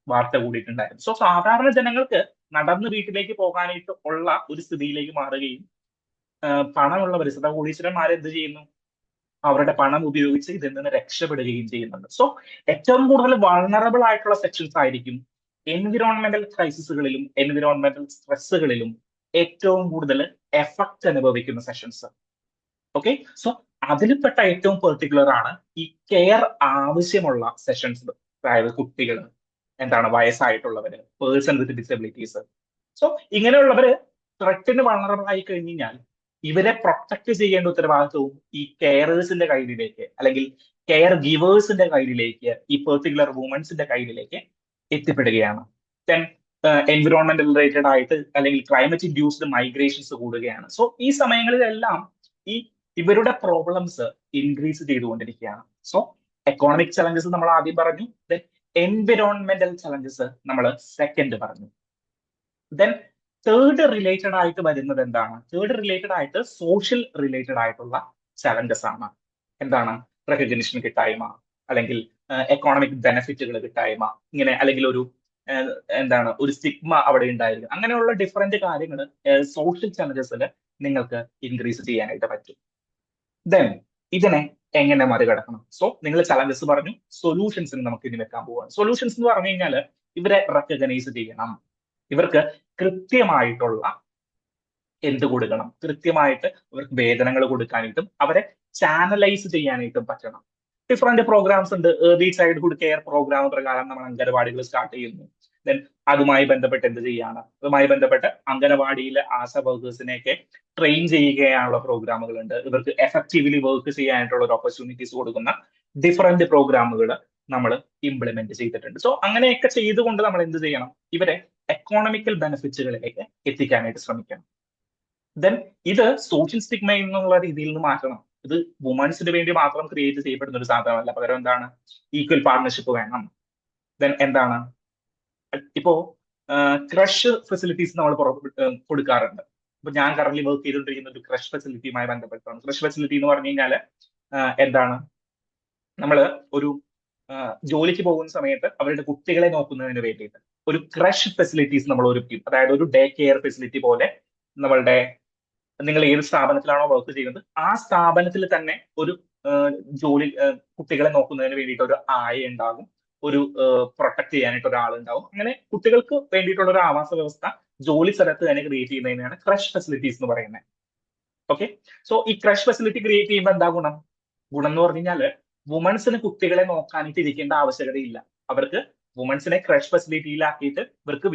വാർത്ത കൂടിയിട്ടുണ്ടായിരുന്നു. സോ സാധാരണ ജനങ്ങൾക്ക് നടന്ന് വീട്ടിലേക്ക് പോകാനായിട്ട് ഉള്ള ഒരു സ്ഥിതിയിലേക്ക് മാറുകയും പണമുള്ളവർ, ശതകോടീശ്വരന്മാർ എന്ത് ചെയ്യുന്നു? അവരുടെ പണം ഉപയോഗിച്ച് ഇതിൽ നിന്ന് രക്ഷപ്പെടുകയും ചെയ്യുന്നുണ്ട്. സോ ഏറ്റവും കൂടുതൽ വൾണറബിൾ ആയിട്ടുള്ള സെക്ഷൻസ് ആയിരിക്കും എൻവിറോൺമെന്റൽ ക്രൈസിസുകളിലും എൻവിറോൺമെന്റൽ സ്ട്രെസ്സുകളിലും ഏറ്റവും കൂടുതൽ എഫക്ട് അനുഭവിക്കുന്ന സെഷൻസ്. ഓക്കെ, സോ അതിൽപ്പെട്ട ഏറ്റവും പെർട്ടിക്കുലർ ആണ് ഈ കെയർ ആവശ്യമുള്ള സെഷൻസ്. അതായത് കുട്ടികൾ, എന്താണ്, വയസ്സായിട്ടുള്ളവര്, പേഴ്സൺ വിത്ത് ഡിസബിലിറ്റീസ്. സോ ഇങ്ങനെയുള്ളവര് ത്രെട്ടിന് വൾണറബിൾ ആയി കഴിഞ്ഞാൽ ഇവരെ പ്രൊട്ടക്ട് ചെയ്യേണ്ട ഉത്തരവാദിത്വവും ഈ കെയറേഴ്സിന്റെ കയ്യിലേക്ക്, അല്ലെങ്കിൽ കെയർ ഗിവേഴ്സിന്റെ കയ്യിലേക്ക്, ഈ പെർട്ടിക്കുലർ വുമൻസിന്റെ കയ്യിലേക്ക് എത്തിപ്പെടുകയാണ്. ദെൻ എൻവിറോൺമെന്റ് റിലേറ്റഡ് ആയിട്ട് അല്ലെങ്കിൽ ക്ലൈമറ്റ് ഇൻഡ്യൂസ്ഡ് മൈഗ്രേഷൻസ് കൂടുകയാണ്. സോ ഈ സമയങ്ങളിലെല്ലാം ഈ ഇവരുടെ പ്രോബ്ലംസ് ഇൻക്രീസ് ചെയ്തുകൊണ്ടിരിക്കുകയാണ്. സോ എക്കോണമിക് ചലഞ്ചസ് നമ്മൾ ആദ്യം പറഞ്ഞു, ദെൻ എൻവിറോൺമെന്റൽ ചലഞ്ചസ് നമ്മൾ സെക്കൻഡ് പറഞ്ഞു. ദെൻ തേർഡ് റിലേറ്റഡ് ആയിട്ട് വരുന്നത് എന്താണ്? തേർഡ് റിലേറ്റഡ് ആയിട്ട് സോഷ്യൽ റിലേറ്റഡ് ആയിട്ടുള്ള ചലഞ്ചസ് ആണ്. എന്താണ്? റെക്കഗ്നിഷൻ കിട്ടായ്മ, അല്ലെങ്കിൽ എക്കോണമിക് ബെനിഫിറ്റുകൾ കിട്ടായ്മ, ഇങ്ങനെ, അല്ലെങ്കിൽ ഒരു എന്താണ്, ഒരു സ്റ്റിഗ്മ അവിടെ ഉണ്ടായിരിക്കും. അങ്ങനെയുള്ള ഡിഫറെന്റ് കാര്യങ്ങൾ സോഷ്യൽ ചലഞ്ചസിൽ നിങ്ങൾക്ക് ഇൻക്രീസ് ചെയ്യാനായിട്ട് പറ്റും. ദെൻ ഇതിനെ എങ്ങനെ മറികടക്കണം? സോ നിങ്ങൾ ചലഞ്ചസ് പറഞ്ഞു, സൊല്യൂഷൻസിന് നമുക്ക് ഇനി വെക്കാൻ പോവാണ്. സൊല്യൂഷൻസ് എന്ന് പറഞ്ഞു കഴിഞ്ഞാൽ ഇവരെ റെക്കഗ്നൈസ് ചെയ്യണം, ഇവർക്ക് കൃത്യമായിട്ടുള്ള എന്ത് കൊടുക്കണം, കൃത്യമായിട്ട് അവർക്ക് വേതനങ്ങൾ കൊടുക്കാനായിട്ടും അവരെ ചാനലൈസ് ചെയ്യാനായിട്ടും പറ്റണം. ഡിഫറെന്റ് പ്രോഗ്രാംസ് ഉണ്ട്. ഏർലി ചൈൽഡ്ഹുഡ് കെയർ പ്രോഗ്രാം പ്രകാരം നമ്മൾ അംഗനവാടികൾ സ്റ്റാർട്ട് ചെയ്യുന്നു. ദെൻ അതുമായി ബന്ധപ്പെട്ട് എന്ത് ചെയ്യാണ്? അതുമായി ബന്ധപ്പെട്ട് അംഗനവാടിയിലെ ആശാ വർക്കേഴ്സിനെയൊക്കെ ട്രെയിൻ ചെയ്യുകയാണുള്ള പ്രോഗ്രാമുകൾ ഉണ്ട്. ഇവർക്ക് എഫക്റ്റീവ്ലി വർക്ക് ചെയ്യാനായിട്ടുള്ള ഒരു ഓപ്പർച്യൂണിറ്റീസ് കൊടുക്കുന്ന ഡിഫറെന്റ് പ്രോഗ്രാമുകൾ നമ്മൾ ഇംപ്ലിമെന്റ് ചെയ്തിട്ടുണ്ട്. സോ അങ്ങനെയൊക്കെ ചെയ്തുകൊണ്ട് നമ്മൾ എന്ത് ചെയ്യണം? ഇവരെ എക്കോണമിക്കൽ ബെനിഫിറ്റ്സുകളിലേക്ക് എത്തിക്കാനായിട്ട് ശ്രമിക്കണം. ദെൻ ഇത് സോഷ്യൽ സ്റ്റിഗ്മ എന്നുള്ള രീതിയിൽ നിന്ന് മാറ്റണം. ഇത് വുമൻസിന് വേണ്ടി മാത്രം ക്രിയേറ്റ് ചെയ്യപ്പെടുന്ന ഒരു സാധനമല്ല. പകരം എന്താണ്? ഈക്വൽ പാർട്ണർഷിപ്പ് വേണം. ദെൻ എന്താണ്? ഇപ്പോ ക്രഷ് ഫെസിലിറ്റീസ് നമ്മൾ കൊടുക്കാറുണ്ട്. ഇപ്പൊ ഞാൻ കറന്റ് വർക്ക് ചെയ്തുകൊണ്ടിരിക്കുന്ന ഒരു ക്രഷ് ഫെസിലിറ്റിയുമായി ബന്ധപ്പെട്ടാണ്. ക്രഷ് ഫെസിലിറ്റി എന്ന് പറഞ്ഞു കഴിഞ്ഞാൽ എന്താണ്? നമ്മൾ ഒരു ജോലിക്ക് പോകുന്ന സമയത്ത് അവരുടെ കുട്ടികളെ നോക്കുന്നതിന് വേണ്ടിയിട്ട് ഒരു ക്രഷ് ഫെസിലിറ്റീസ് നമ്മൾ ഒരുക്കും. അതായത് ഒരു ഡേ കെയർ ഫെസിലിറ്റി പോലെ നമ്മളുടെ, നിങ്ങൾ ഏത് സ്ഥാപനത്തിലാണോ വർക്ക് ചെയ്യുന്നത് ആ സ്ഥാപനത്തിൽ തന്നെ ഒരു ജോലി, കുട്ടികളെ നോക്കുന്നതിന് വേണ്ടിയിട്ട് ഒരു ആയ ഉണ്ടാകും, ഒരു പ്രൊട്ടക്ട് ചെയ്യാനായിട്ട് ഒരാളുണ്ടാവും. അങ്ങനെ കുട്ടികൾക്ക് വേണ്ടിയിട്ടുള്ള ഒരു ആവാസ വ്യവസ്ഥ ജോലി സ്ഥലത്ത് തന്നെ ക്രിയേറ്റ് ചെയ്യുന്നതിനാണ് ക്രഷ് ഫെസിലിറ്റീസ് എന്ന് പറയുന്നത്. ഓക്കെ, സോ ഈ ക്രഷ് ഫെസിലിറ്റി ക്രിയേറ്റ് ചെയ്യുമ്പോൾ എന്താ ഗുണം എന്ന് പറഞ്ഞു കഴിഞ്ഞാൽ വുമൻസിന് കുട്ടികളെ നോക്കാനായിട്ട് ഇരിക്കേണ്ട ആവശ്യകതയില്ല. അവർക്ക് വുമൻസിനെ ക്രഷ് ഫെസിലിറ്റിയിലാക്കിയിട്ട് ഇവർക്ക്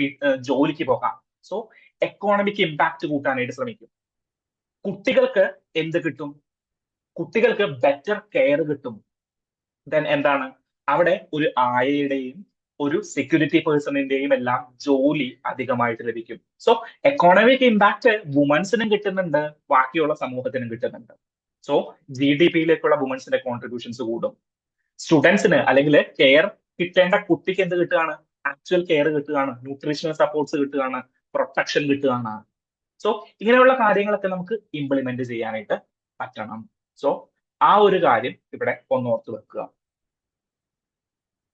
ജോലിക്ക് പോകാം. സോ എക്കോണമിക് ഇമ്പാക്ട് കൂട്ടാനായിട്ട് ശ്രമിക്കും. കുട്ടികൾക്ക് എന്ത് കിട്ടും? കുട്ടികൾക്ക് ബെറ്റർ കെയർ കിട്ടും. ദെൻ എന്താണ്, അവിടെ ഒരു ആയയുടെയും ഒരു സെക്യൂരിറ്റി പേഴ്സണിന്റെയും എല്ലാം ജോലി അധികമായിട്ട് ലഭിക്കും. സോ എക്കോണമിക് ഇമ്പാക്ട് വുമൻസിനും കിട്ടുന്നുണ്ട്, ബാക്കിയുള്ള സമൂഹത്തിനും കിട്ടുന്നുണ്ട്. സോ GDP-യിലേക്കുള്ള വുമൻസിന്റെ കോൺട്രിബ്യൂഷൻസ് കൂടും. സ്റ്റുഡൻസിന് അല്ലെങ്കിൽ കെയർ കിട്ടേണ്ട കുട്ടിക്ക് എന്ത് കിട്ടുകയാണ്? ആക്ച്വൽ കെയർ കിട്ടുകയാണ്, ന്യൂട്രീഷണൽ സപ്പോർട്ട്സ് കിട്ടുകയാണ്, പ്രൊട്ടക്ഷൻ കിട്ടുകയാണ്. സോ ഇങ്ങനെയുള്ള കാര്യങ്ങളൊക്കെ നമുക്ക് ഇംപ്ലിമെന്റ് ചെയ്യാനായിട്ട് പറ്റണം. സോ ആ ഒരു കാര്യം ഇവിടെ ഒന്നോർത്ത് വെക്കുക.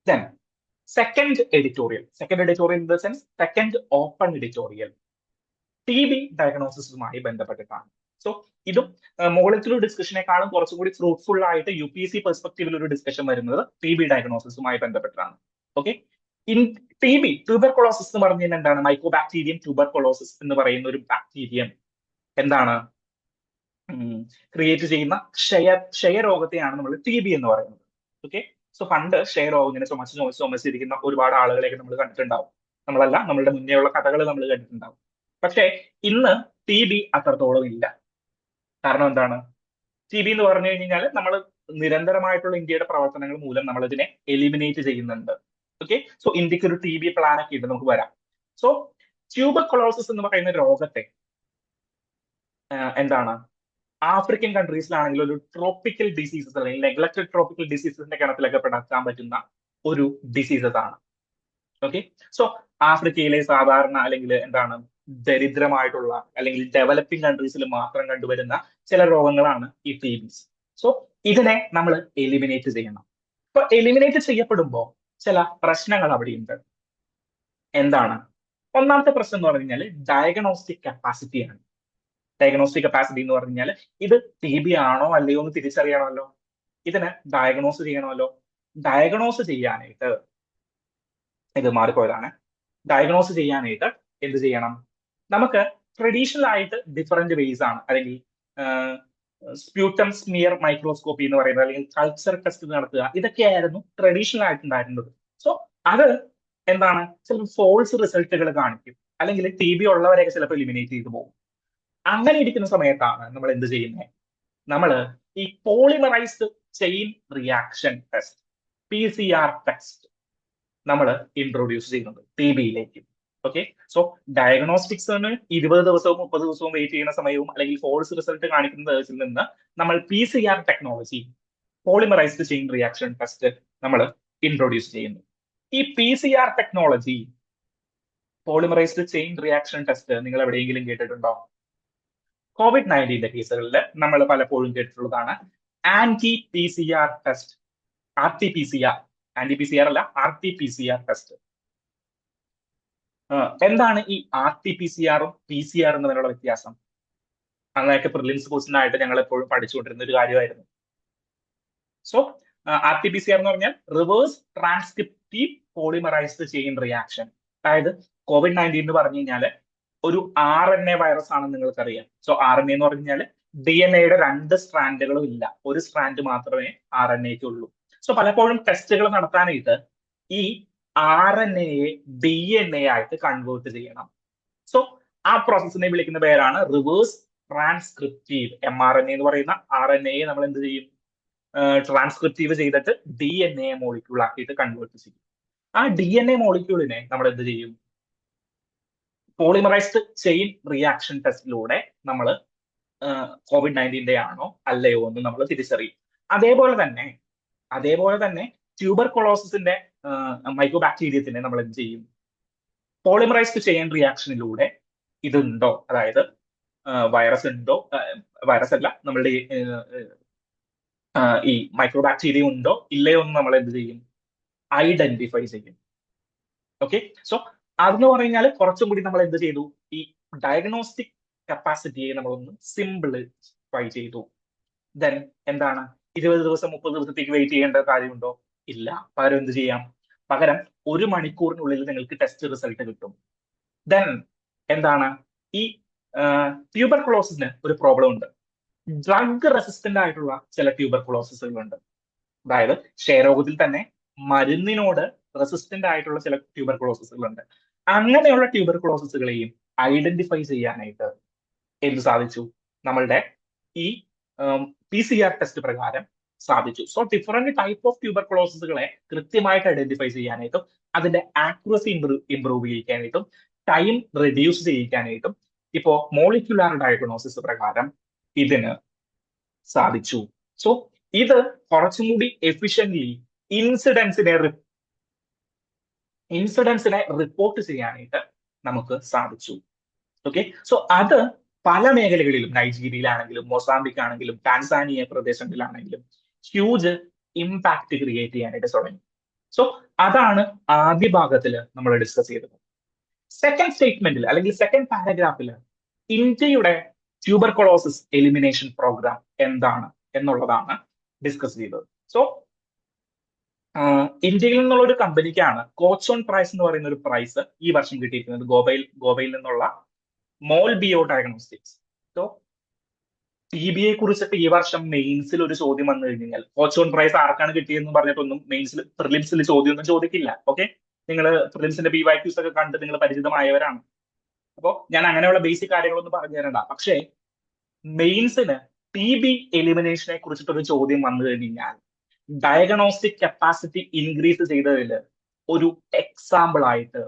Then second editorial in the sense second open editorial, TB ഡയഗ്നോസിസുമായി ബന്ധപ്പെട്ടിട്ടാണ്. സോ ഇതും മുകളിലൊരു ഡിസ്കഷനേക്കാളും കുറച്ചുകൂടി ഫ്രൂട്ട്ഫുൾ ആയിട്ട് UPSC പെർസ്പെക്റ്റീവിൽ ഒരു ഡിസ്കഷൻ വരുന്നത് TB ഡയഗ്നോസിസുമായി ബന്ധപ്പെട്ടിട്ടാണ്. ഓക്കെ, ഇൻ TB ട്യൂബർകുലോസിസ് എന്ന് പറഞ്ഞു കഴിഞ്ഞാൽ എന്താണ്? മൈക്കോബാക്ടീരിയം ട്യൂബർകുലോസിസ് എന്ന് പറയുന്ന ഒരു ബാക്ടീരിയം എന്താണ് ക്രിയേറ്റ് ചെയ്യുന്ന ക്ഷയരോഗത്തെയാണ് നമ്മൾ TB എന്ന് പറയുന്നത്. ഓക്കെ, സോ പണ്ട് ക്ഷയരോഗം ഇങ്ങനെ ചുമച്ചിരിക്കുന്ന ഒരുപാട് ആളുകളെയൊക്കെ നമ്മൾ കണ്ടിട്ടുണ്ടാവും. നമ്മളല്ല, നമ്മളുടെ മുന്നേ ഉള്ള കഥകൾ നമ്മൾ കേട്ടിട്ടുണ്ടാവും. പക്ഷേ ഇന്ന് TB അത്രത്തോളം ഇല്ല. കാരണം എന്താണ്? TB എന്ന് പറഞ്ഞു കഴിഞ്ഞാൽ നമ്മൾ നിരന്തരമായിട്ടുള്ള ഇന്ത്യയുടെ പ്രവർത്തനങ്ങൾ മൂലം നമ്മൾ ഇതിനെ എലിമിനേറ്റ് ചെയ്യുന്നുണ്ട്. ഓക്കെ, സോ ഇന്ത്യക്ക് ഒരു TB പ്ലാൻ ഒക്കെ ഉണ്ട്, നമുക്ക് വരാം. സോ ട്യൂബർകുലോസിസ് എന്ന് പറയുന്ന രോഗത്തെ എന്താണ് ആഫ്രിക്കൻ കൺട്രീസിലാണെങ്കിൽ ഒരു ട്രോപ്പിക്കൽ ഡിസീസസ് അല്ലെങ്കിൽ നെഗ്ലക്റ്റഡ് ട്രോപ്പിക്കൽ ഡിസീസസിന്റെ ഗണത്തിലൊക്കെ പെടുത്താൻ പറ്റുന്ന ഒരു ഡിസീസസ് ആണ്. ഓക്കെ, സോ ആഫ്രിക്കയിലെ സാധാരണ അല്ലെങ്കിൽ എന്താണ് ദരിദ്രമായിട്ടുള്ള അല്ലെങ്കിൽ ഡെവലപ്പിംഗ് കൺട്രീസിൽ മാത്രം കണ്ടുവരുന്ന ചില രോഗങ്ങളാണ് ഈ TBs. സോ ഇതിനെ നമ്മൾ എലിമിനേറ്റ് ചെയ്യണം. അപ്പൊ എലിമിനേറ്റ് ചെയ്യപ്പെടുമ്പോൾ ചില പ്രശ്നങ്ങൾ അവിടെയുണ്ട്. എന്താണ്? ഒന്നാമത്തെ പ്രശ്നം എന്ന് പറഞ്ഞു കഴിഞ്ഞാൽ ഡയഗ്നോസ്റ്റിക് കപ്പാസിറ്റിയാണ്. ഡയഗ്നോസ്റ്റിക് കപ്പാസിറ്റി എന്ന് പറഞ്ഞാൽ ഇത് TB ആണോ അല്ലയോ എന്ന് തിരിച്ചറിയണമല്ലോ, ഇതിന് ഡയഗ്നോസ് ചെയ്യണമല്ലോ. ഡയഗ്നോസ് ചെയ്യാനായിട്ട് ഇത് മാറിപ്പോയതാണ്. ഡയഗ്നോസ് ചെയ്യാനായിട്ട് എന്ത് ചെയ്യണം? നമുക്ക് ട്രഡീഷണൽ ആയിട്ട് ഡിഫറെന്റ് വേസ് ആണ്, അല്ലെങ്കിൽ സ്പ്യൂട്ടം സ്മിയർ മൈക്രോസ്കോപ്പി എന്ന് പറയുന്നത്, അല്ലെങ്കിൽ കൾച്ചർ ടെസ്റ്റ് നടത്തുക, ഇതൊക്കെയായിരുന്നു ട്രഡീഷണൽ ആയിട്ടുണ്ടായിരുന്നത്. സോ അത് എന്താണ്, ചിലപ്പോൾ ഫോൾസ് റിസൾട്ടുകൾ കാണിക്കും, അല്ലെങ്കിൽ TB ഉള്ളവരെയൊക്കെ ചിലപ്പോൾ എലിമിനേറ്റ് ചെയ്തു പോകും. അങ്ങനെ ഇരിക്കുന്ന സമയത്താണ് നമ്മൾ എന്ത് ചെയ്യുന്നത്? നമ്മൾ ഈ polymerised chain reaction test, PCR test നമ്മൾ ഇൻട്രൊഡ്യൂസ് ചെയ്യുന്നത് TB-യിലേക്ക്. ഓക്കെ, സോ ഡയഗ്നോസ്റ്റിക്സിന് 20 ദിവസവും 30 ദിവസവും വെയിറ്റ് ചെയ്യുന്ന സമയവും അല്ലെങ്കിൽ ഫോൾസ് റിസൾട്ട് കാണിക്കുന്നതിൽ നിന്ന് നമ്മൾ PCR technology, polymerised chain reaction test നമ്മൾ ഇൻട്രൊഡ്യൂസ് ചെയ്യുന്നു. ഈ PCR technology, polymerised chain reaction test നിങ്ങൾ എവിടെയെങ്കിലും കേട്ടിട്ടുണ്ടോ? COVID-19 കേസുകളിൽ നമ്മൾ പലപ്പോഴും കേട്ടിട്ടുള്ളതാണ് RT-PCR ടെസ്റ്റ്. RT-PCR, ആന്റി-PCR അല്ല, RT-PCR ടെസ്റ്റ്. എന്താണ് ഈ RT-PCR-ഉം PCR തമ്മിലുള്ള വ്യത്യാസം? അങ്ങനെയൊക്കെ പ്രിലിംസ് ക്വസ്റ്റ്യൻ ആയിട്ട് ഞങ്ങൾ എപ്പോഴും പഠിച്ചുകൊണ്ടിരുന്ന ഒരു കാര്യമായിരുന്നു. സോ RT-PCR എന്ന് പറഞ്ഞാൽ റിവേഴ്സ് ട്രാൻസ്ക്രിപ്റ്റീവ് പോളിമറൈസ്ഡ് ചെയിൻ റിയാക്ഷൻ. അതായത് COVID-19 എന്ന് പറഞ്ഞു കഴിഞ്ഞാൽ ഒരു RNA വൈറസ് ആണെന്ന് നിങ്ങൾക്കറിയാം. സോ RNA എന്ന് പറഞ്ഞു കഴിഞ്ഞാൽ DNA-യുടെ 2 സ്ട്രാൻഡുകളും ഇല്ല, ഒരു സ്ട്രാൻഡ് മാത്രമേ RNA-ക്ക് ഉള്ളൂ. സോ പലപ്പോഴും ടെസ്റ്റുകൾ നടത്താനായിട്ട് ഈ RNA-യെ DNA ആയിട്ട് കൺവേർട്ട് ചെയ്യണം. സോ ആ പ്രോസസ്സിനെ വിളിക്കുന്ന പേരാണ് റിവേഴ്സ് ട്രാൻസ്ക്രിപ്റ്റീവ്. mRNA എന്ന് പറയുന്ന RNA-യെ നമ്മൾ എന്ത് ചെയ്യും? ട്രാൻസ്ക്രിപ്റ്റീവ് ചെയ്തിട്ട് DNA മോളിക്യൂൾ ആക്കിയിട്ട് കൺവേർട്ട് ചെയ്യും. ആ DNA മോളിക്യൂളിനെ നമ്മൾ എന്ത് ചെയ്യും? പോളിമറൈസ്ഡ് ചെയിൻ റിയാക്ഷൻ ടെസ്റ്റിലൂടെ നമ്മൾ COVID-19 ആണോ അല്ലയോ എന്ന് നമ്മൾ തിരിച്ചറിയും. അതേപോലെ തന്നെ ട്യൂബർകുലോസിസിന്റെ മൈക്രോബാക്ടീരിയത്തിനെ നമ്മൾ എന്ത് ചെയ്യും? പോളിമറൈസ്ഡ് ചെയിൻ റിയാക്ഷനിലൂടെ ഇതുണ്ടോ, അതായത് വൈറസ് ഉണ്ടോ, വൈറസ് അല്ല, നമ്മളുടെ ഈ മൈക്രോബാക്ടീരിയ ഉണ്ടോ ഇല്ലയോ എന്ന് നമ്മൾ എന്ത് ചെയ്യും? ഐഡന്റിഫൈ ചെയ്യും. ഓക്കെ, സോ അതെന്ന് പറഞ്ഞു കഴിഞ്ഞാൽ കുറച്ചും കൂടി നമ്മൾ എന്ത് ചെയ്തു? ഈ ഡയഗ്നോസ്റ്റിക് കപ്പാസിറ്റിയെ നമ്മളൊന്ന് സിംപ്ലിഫൈ ചെയ്തു. ദെൻ എന്താണ്, 20 ദിവസം 30 ദിവസത്തേക്ക് വെയിറ്റ് ചെയ്യേണ്ട കാര്യമുണ്ടോ? ഇല്ല. പകരം എന്ത് ചെയ്യാം? പകരം 1 മണിക്കൂറിനുള്ളിൽ നിങ്ങൾക്ക് ടെസ്റ്റ് റിസൾട്ട് കിട്ടും. ദെൻ എന്താണ്, ഈ ട്യൂബർകുലോസിന് ഒരു പ്രോബ്ലം ഉണ്ട്. ഡ്രഗ് റെസിസ്റ്റന്റ് ആയിട്ടുള്ള ചില ട്യൂബർകുലോസിസുകളുണ്ട്. അതായത് ക്ഷയരോഗത്തിൽ തന്നെ മരുന്നിനോട് റെസിസ്റ്റന്റ് ആയിട്ടുള്ള ചില ട്യൂബർകുലോസിസുകളുണ്ട്. അങ്ങനെയുള്ള ട്യൂബർകുലോസിസുകളെയും ഐഡന്റിഫൈ ചെയ്യാനായിട്ട് എന്ത് സാധിച്ചു? നമ്മളുടെ ഈ PCR ടെസ്റ്റ് പ്രകാരം സാധിച്ചു. സോ ഡിഫറെന്റ് ടൈപ്പ് ഓഫ് ട്യൂബർകുലോസിസുകളെ കൃത്യമായിട്ട് ഐഡന്റിഫൈ ചെയ്യാനായിട്ടും അതിന്റെ ആക്യുറസി ഇംപ്രൂവ് ചെയ്യിക്കാനായിട്ടും ടൈം റെഡ്യൂസ് ചെയ്യിക്കാനായിട്ടും ഇപ്പോ മോളിക്യുലാർ ഡയഗ്നോസിസ് പ്രകാരം ഇതിന് സാധിച്ചു. സോ ഇത് കുറച്ചും കൂടി എഫിഷ്യന്റ്ലി ഇൻസിഡൻസിനെ റിപ്പോർട്ട് ചെയ്യാനായിട്ട് നമുക്ക് സാധിച്ചു. ഓക്കെ, സോ അത് പല മേഖലകളിലും, നൈജീരിയയിലാണെങ്കിലും മൊസാംബിക് ആണെങ്കിലും ടാൻസാനിയ പ്രദേശങ്ങളിലാണെങ്കിലും ഹ്യൂജ് ഇമ്പാക്ട് ക്രിയേറ്റ് ചെയ്യാനായിട്ട് തുടങ്ങി. സോ അതാണ് ആദ്യ ഭാഗത്തിൽ നമ്മൾ ഡിസ്കസ് ചെയ്തത്. സെക്കൻഡ് സ്റ്റേറ്റ്മെന്റിൽ അല്ലെങ്കിൽ സെക്കൻഡ് പാരഗ്രാഫിൽ ഇന്ത്യയുടെ ട്യൂബർകുലോസിസ് എലിമിനേഷൻ പ്രോഗ്രാം എന്താണ് എന്നുള്ളതാണ് ഡിസ്കസ് ചെയ്തത്. സോ ഇന്ത്യയിൽ നിന്നുള്ള ഒരു കമ്പനിക്കാണ് കോച്ചോൺ പ്രൈസ് എന്ന് പറയുന്ന ഒരു പ്രൈസ് ഈ വർഷം കിട്ടിയിരിക്കുന്നത്, ഗോവയിൽ നിന്നുള്ള മോൾബിയോ ഡയഗ്നോസ്റ്റിക്സ്. സോ TB കുറിച്ചിട്ട് ഈ വർഷം മെയിൻസിൽ ഒരു ചോദ്യം വന്നു കഴിഞ്ഞാൽ കോച്ചോൺ പ്രൈസ് ആർക്കാണ് കിട്ടിയെന്ന് പറഞ്ഞിട്ടൊന്നും മെയിൻസിൽ പ്രിലിംസിൽ ചോദ്യമൊന്നും ചോദിക്കില്ല. ഓക്കെ, നിങ്ങൾ പ്രിലിംസിന്റെ PYQs ഒക്കെ കണ്ട് നിങ്ങൾ പരിചിതമായവരാണ്. അപ്പോൾ ഞാൻ അങ്ങനെയുള്ള ബേസിക് കാര്യങ്ങളൊന്നും പറഞ്ഞു തരണ്ട. പക്ഷേ മെയിൻസിന് TB എലിമിനേഷനെ കുറിച്ചിട്ടൊരു ചോദ്യം വന്നു കഴിഞ്ഞാൽ ഡയഗ്നോസ്റ്റിക് കപ്പാസിറ്റി ഇൻക്രീസ് ചെയ്തതിൽ ഒരു എക്സാമ്പിൾ ആയിട്ട്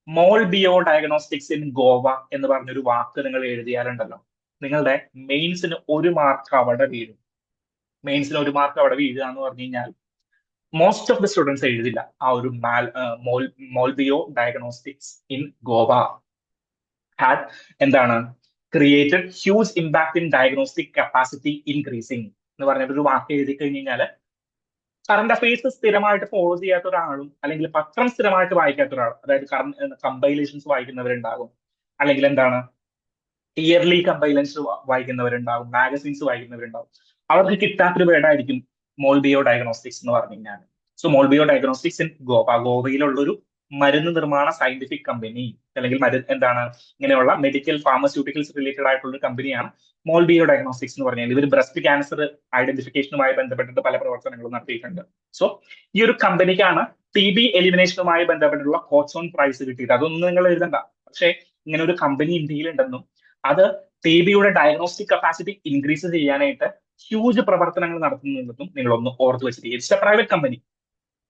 മോൾബിയോ ഡയഗ്നോസ്റ്റിക്സ് ഇൻ ഗോവ എന്ന് പറഞ്ഞൊരു വാക്ക് നിങ്ങൾ എഴുതിയാലുണ്ടല്ലോ, നിങ്ങളുടെ മെയിൻസിന് ഒരു മാർക്ക് അവിടെ വീഴും. മെയിൻസിന് ഒരു മാർക്ക് അവിടെ വീഴുക എന്ന് പറഞ്ഞു കഴിഞ്ഞാൽ മോസ്റ്റ് ഓഫ് ദി സ്റ്റുഡൻസ് എഴുതില്ല ആ ഒരു Molbio diagnostics in Goa had എന്താണ് created huge impact in diagnostic capacity increasing എന്ന് പറഞ്ഞിട്ടൊരു വാക്ക് എഴുതി കഴിഞ്ഞാൽ കറണ്ട് അഫയേഴ്സ് സ്ഥിരമായിട്ട് ഫോളോ ചെയ്യാത്ത ഒരാളും അല്ലെങ്കിൽ പത്രം സ്ഥിരമായിട്ട് വായിക്കാത്ത ഒരാൾ, അതായത് കമ്പൈലേഷൻസ് വായിക്കുന്നവരുണ്ടാകും, അല്ലെങ്കിൽ എന്താണ് ഇയർലി കമ്പൈലൻസ് വായിക്കുന്നവരുണ്ടാകും, മാഗസീൻസ് വായിക്കുന്നവരുണ്ടാകും, അവർക്ക് കിട്ടാത്തൊരു വേർഡായിരിക്കും മോൾബിയോ ഡയഗ്നോസ്റ്റിക്സ് എന്ന് പറഞ്ഞു കഴിഞ്ഞാൽ. സോ മോൾബിയോ ഡയഗ്നോസ്റ്റിക്സ് ഇൻ ഗോവയിലുള്ളൊരു മരുന്ന് നിർമ്മാണ സയന്റിഫിക് കമ്പനി, അല്ലെങ്കിൽ എന്താണ് ഇങ്ങനെയുള്ള മെഡിക്കൽ ഫാർമസ്യൂട്ടിക്കൽസ് റിലേറ്റഡ് ആയിട്ടുള്ള ഒരു കമ്പനിയാണ് മോൾബിയോ ഡയഗ്നോസ്റ്റിക്സ് എന്ന് പറഞ്ഞാൽ. ഇവർ ബ്രസ്റ്റ് ക്യാൻസർ ഐഡന്റിഫിക്കേഷനുമായി ബന്ധപ്പെട്ടിട്ട് പല പ്രവർത്തനങ്ങളും നടത്തിയിട്ടുണ്ട്. സോ ഈ ഒരു കമ്പനിക്കാണ് TB എലിമിനേഷനുമായി ബന്ധപ്പെട്ടുള്ള കോച്ചോൺ പ്രൈസ് കിട്ടിയത്. അതൊന്നും നിങ്ങൾ എഴുതണ്ട. പക്ഷേ ഇങ്ങനെ ഒരു കമ്പനി ഇന്ത്യയിൽ ഉണ്ടെന്നും അത് TBയുടെ ഡയഗ്നോസ്റ്റിക് കപ്പാസിറ്റി ഇൻക്രീസ് ചെയ്യാനായിട്ട് ഹ്യൂജ് പ്രവർത്തനങ്ങൾ നടത്തുന്നുണ്ടെന്നും നിങ്ങളൊന്ന് ഓർത്ത് വെച്ചിട്ട്. ഇറ്റ്സ് എ പ്രൈവറ്റ് കമ്പനി,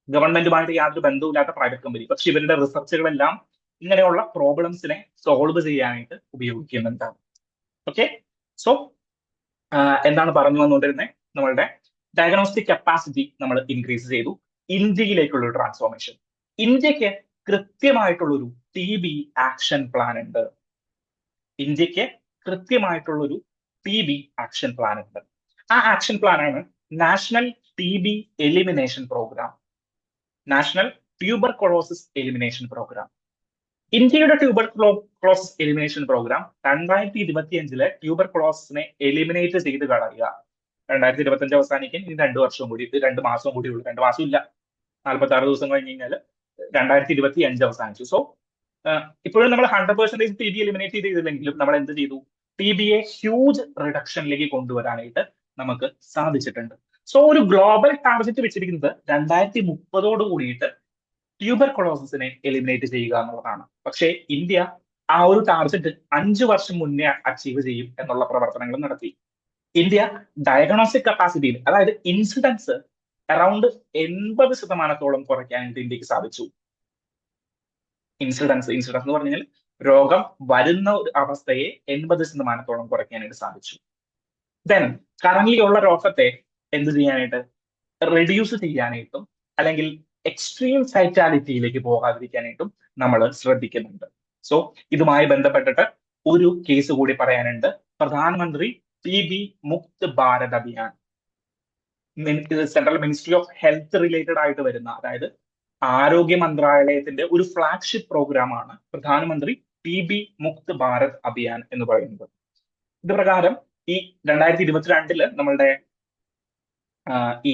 ഗവൺമെന്റുമായിട്ട് യാതൊരു ബന്ധവുമില്ലാത്ത പ്രൈവറ്റ് കമ്പനി. പക്ഷെ ഇവരുടെ റിസർച്ചുകളെല്ലാം ഇങ്ങനെയുള്ള പ്രോബ്ലംസിനെ സോൾവ് ചെയ്യാനായിട്ട് ഉപയോഗിക്കുന്നുണ്ട്. ഓക്കെ, സോ എന്താണ് പറഞ്ഞു വന്നുകൊണ്ടിരുന്നത്? നമ്മളുടെ ഡയഗ്നോസ്റ്റിക് കപ്പാസിറ്റി നമ്മൾ ഇൻക്രീസ് ചെയ്തു. ഇന്ത്യയിലേക്കുള്ള ഒരു ട്രാൻസ്ഫോർമേഷൻ. ഇന്ത്യക്ക് കൃത്യമായിട്ടുള്ളൊരു TB ആക്ഷൻ പ്ലാൻ ഉണ്ട്. ഇന്ത്യക്ക് കൃത്യമായിട്ടുള്ളൊരു TB ആക്ഷൻ പ്ലാൻ ഉണ്ട്. ആ ആക്ഷൻ പ്ലാനാണ് national TB elimination programme, national tuberculosis elimination programme. ഇന്ത്യയുടെ ട്യൂബർകുലോസിസ് എലിമിനേഷൻ പ്രോഗ്രാം 2025 ട്യൂബർകുലോസിസിനെ എലിമിനേറ്റ് ചെയ്ത് കളയുക. 2025 അവസാനിക്കാൻ ഇനി 2 മാസവും കൂടി ഉള്ളൂ. 2 മാസം ഇല്ല, 46 ദിവസം കഴിഞ്ഞ് കഴിഞ്ഞാൽ 2025 അവസാനിച്ചു. സോ ഇപ്പോഴും നമ്മൾ 100% TB എലിമിനേറ്റ് ചെയ്തില്ലെങ്കിലും നമ്മൾ എന്ത് ചെയ്തു? TBയെ ഹ്യൂജ് റിഡക്ഷനിലേക്ക് കൊണ്ടുവരാനായിട്ട് നമുക്ക് സാധിച്ചിട്ടുണ്ട്. സോ ഒരു ഗ്ലോബൽ ടാർഗറ്റ് വെച്ചിരിക്കുന്നത് 2030 കൂടിയിട്ട് ട്യൂബർകുലോസിസിനെ എലിമിനേറ്റ് ചെയ്യുക എന്നുള്ളതാണ്. പക്ഷേ ഇന്ത്യ ആ ഒരു ടാർഗറ്റ് 5 വർഷം മുന്നേ അച്ചീവ് ചെയ്യും എന്നുള്ള പ്രവർത്തനങ്ങൾ നടത്തി. ഇന്ത്യ ഡയഗ്നോസ്റ്റിക് കപ്പാസിറ്റിയിൽ, അതായത് ഇൻസിഡൻസ് അറൌണ്ട് 80% കുറയ്ക്കാനായിട്ട് ഇന്ത്യക്ക് സാധിച്ചു. ഇൻസിഡൻസ് എന്ന് പറഞ്ഞാൽ രോഗം വരുന്ന ഒരു അവസ്ഥയെ 80% കുറയ്ക്കാനായിട്ട് സാധിച്ചു. ദെൻ കറന്റ് ഉള്ള രോഗത്തെ എന്ത് ചെയ്യാനായിട്ട് റെഡ്യൂസ് ചെയ്യാനായിട്ടും അല്ലെങ്കിൽ എക്സ്ട്രീം ഫൈറ്റാലിറ്റിയിലേക്ക് പോകാതിരിക്കാനായിട്ടും നമ്മൾ ശ്രദ്ധിക്കുന്നുണ്ട്. സോ ഇതുമായി ബന്ധപ്പെട്ടിട്ട് ഒരു കേസ് കൂടി പറയാനുണ്ട്. പ്രധാനമന്ത്രി TB Mukt Bharat Abhiyan, central ministry of health related ആയിട്ട് വരുന്ന, അതായത് ആരോഗ്യ മന്ത്രാലയത്തിന്റെ ഒരു ഫ്ലാഗ്ഷിപ്പ് പ്രോഗ്രാമാണ് പ്രധാനമന്ത്രി TB മുക്ത് ഭാരത് അഭിയാൻ എന്ന് പറയുന്നത്. ഇത് പ്രകാരം ഈ 2022 നമ്മളുടെ ഈ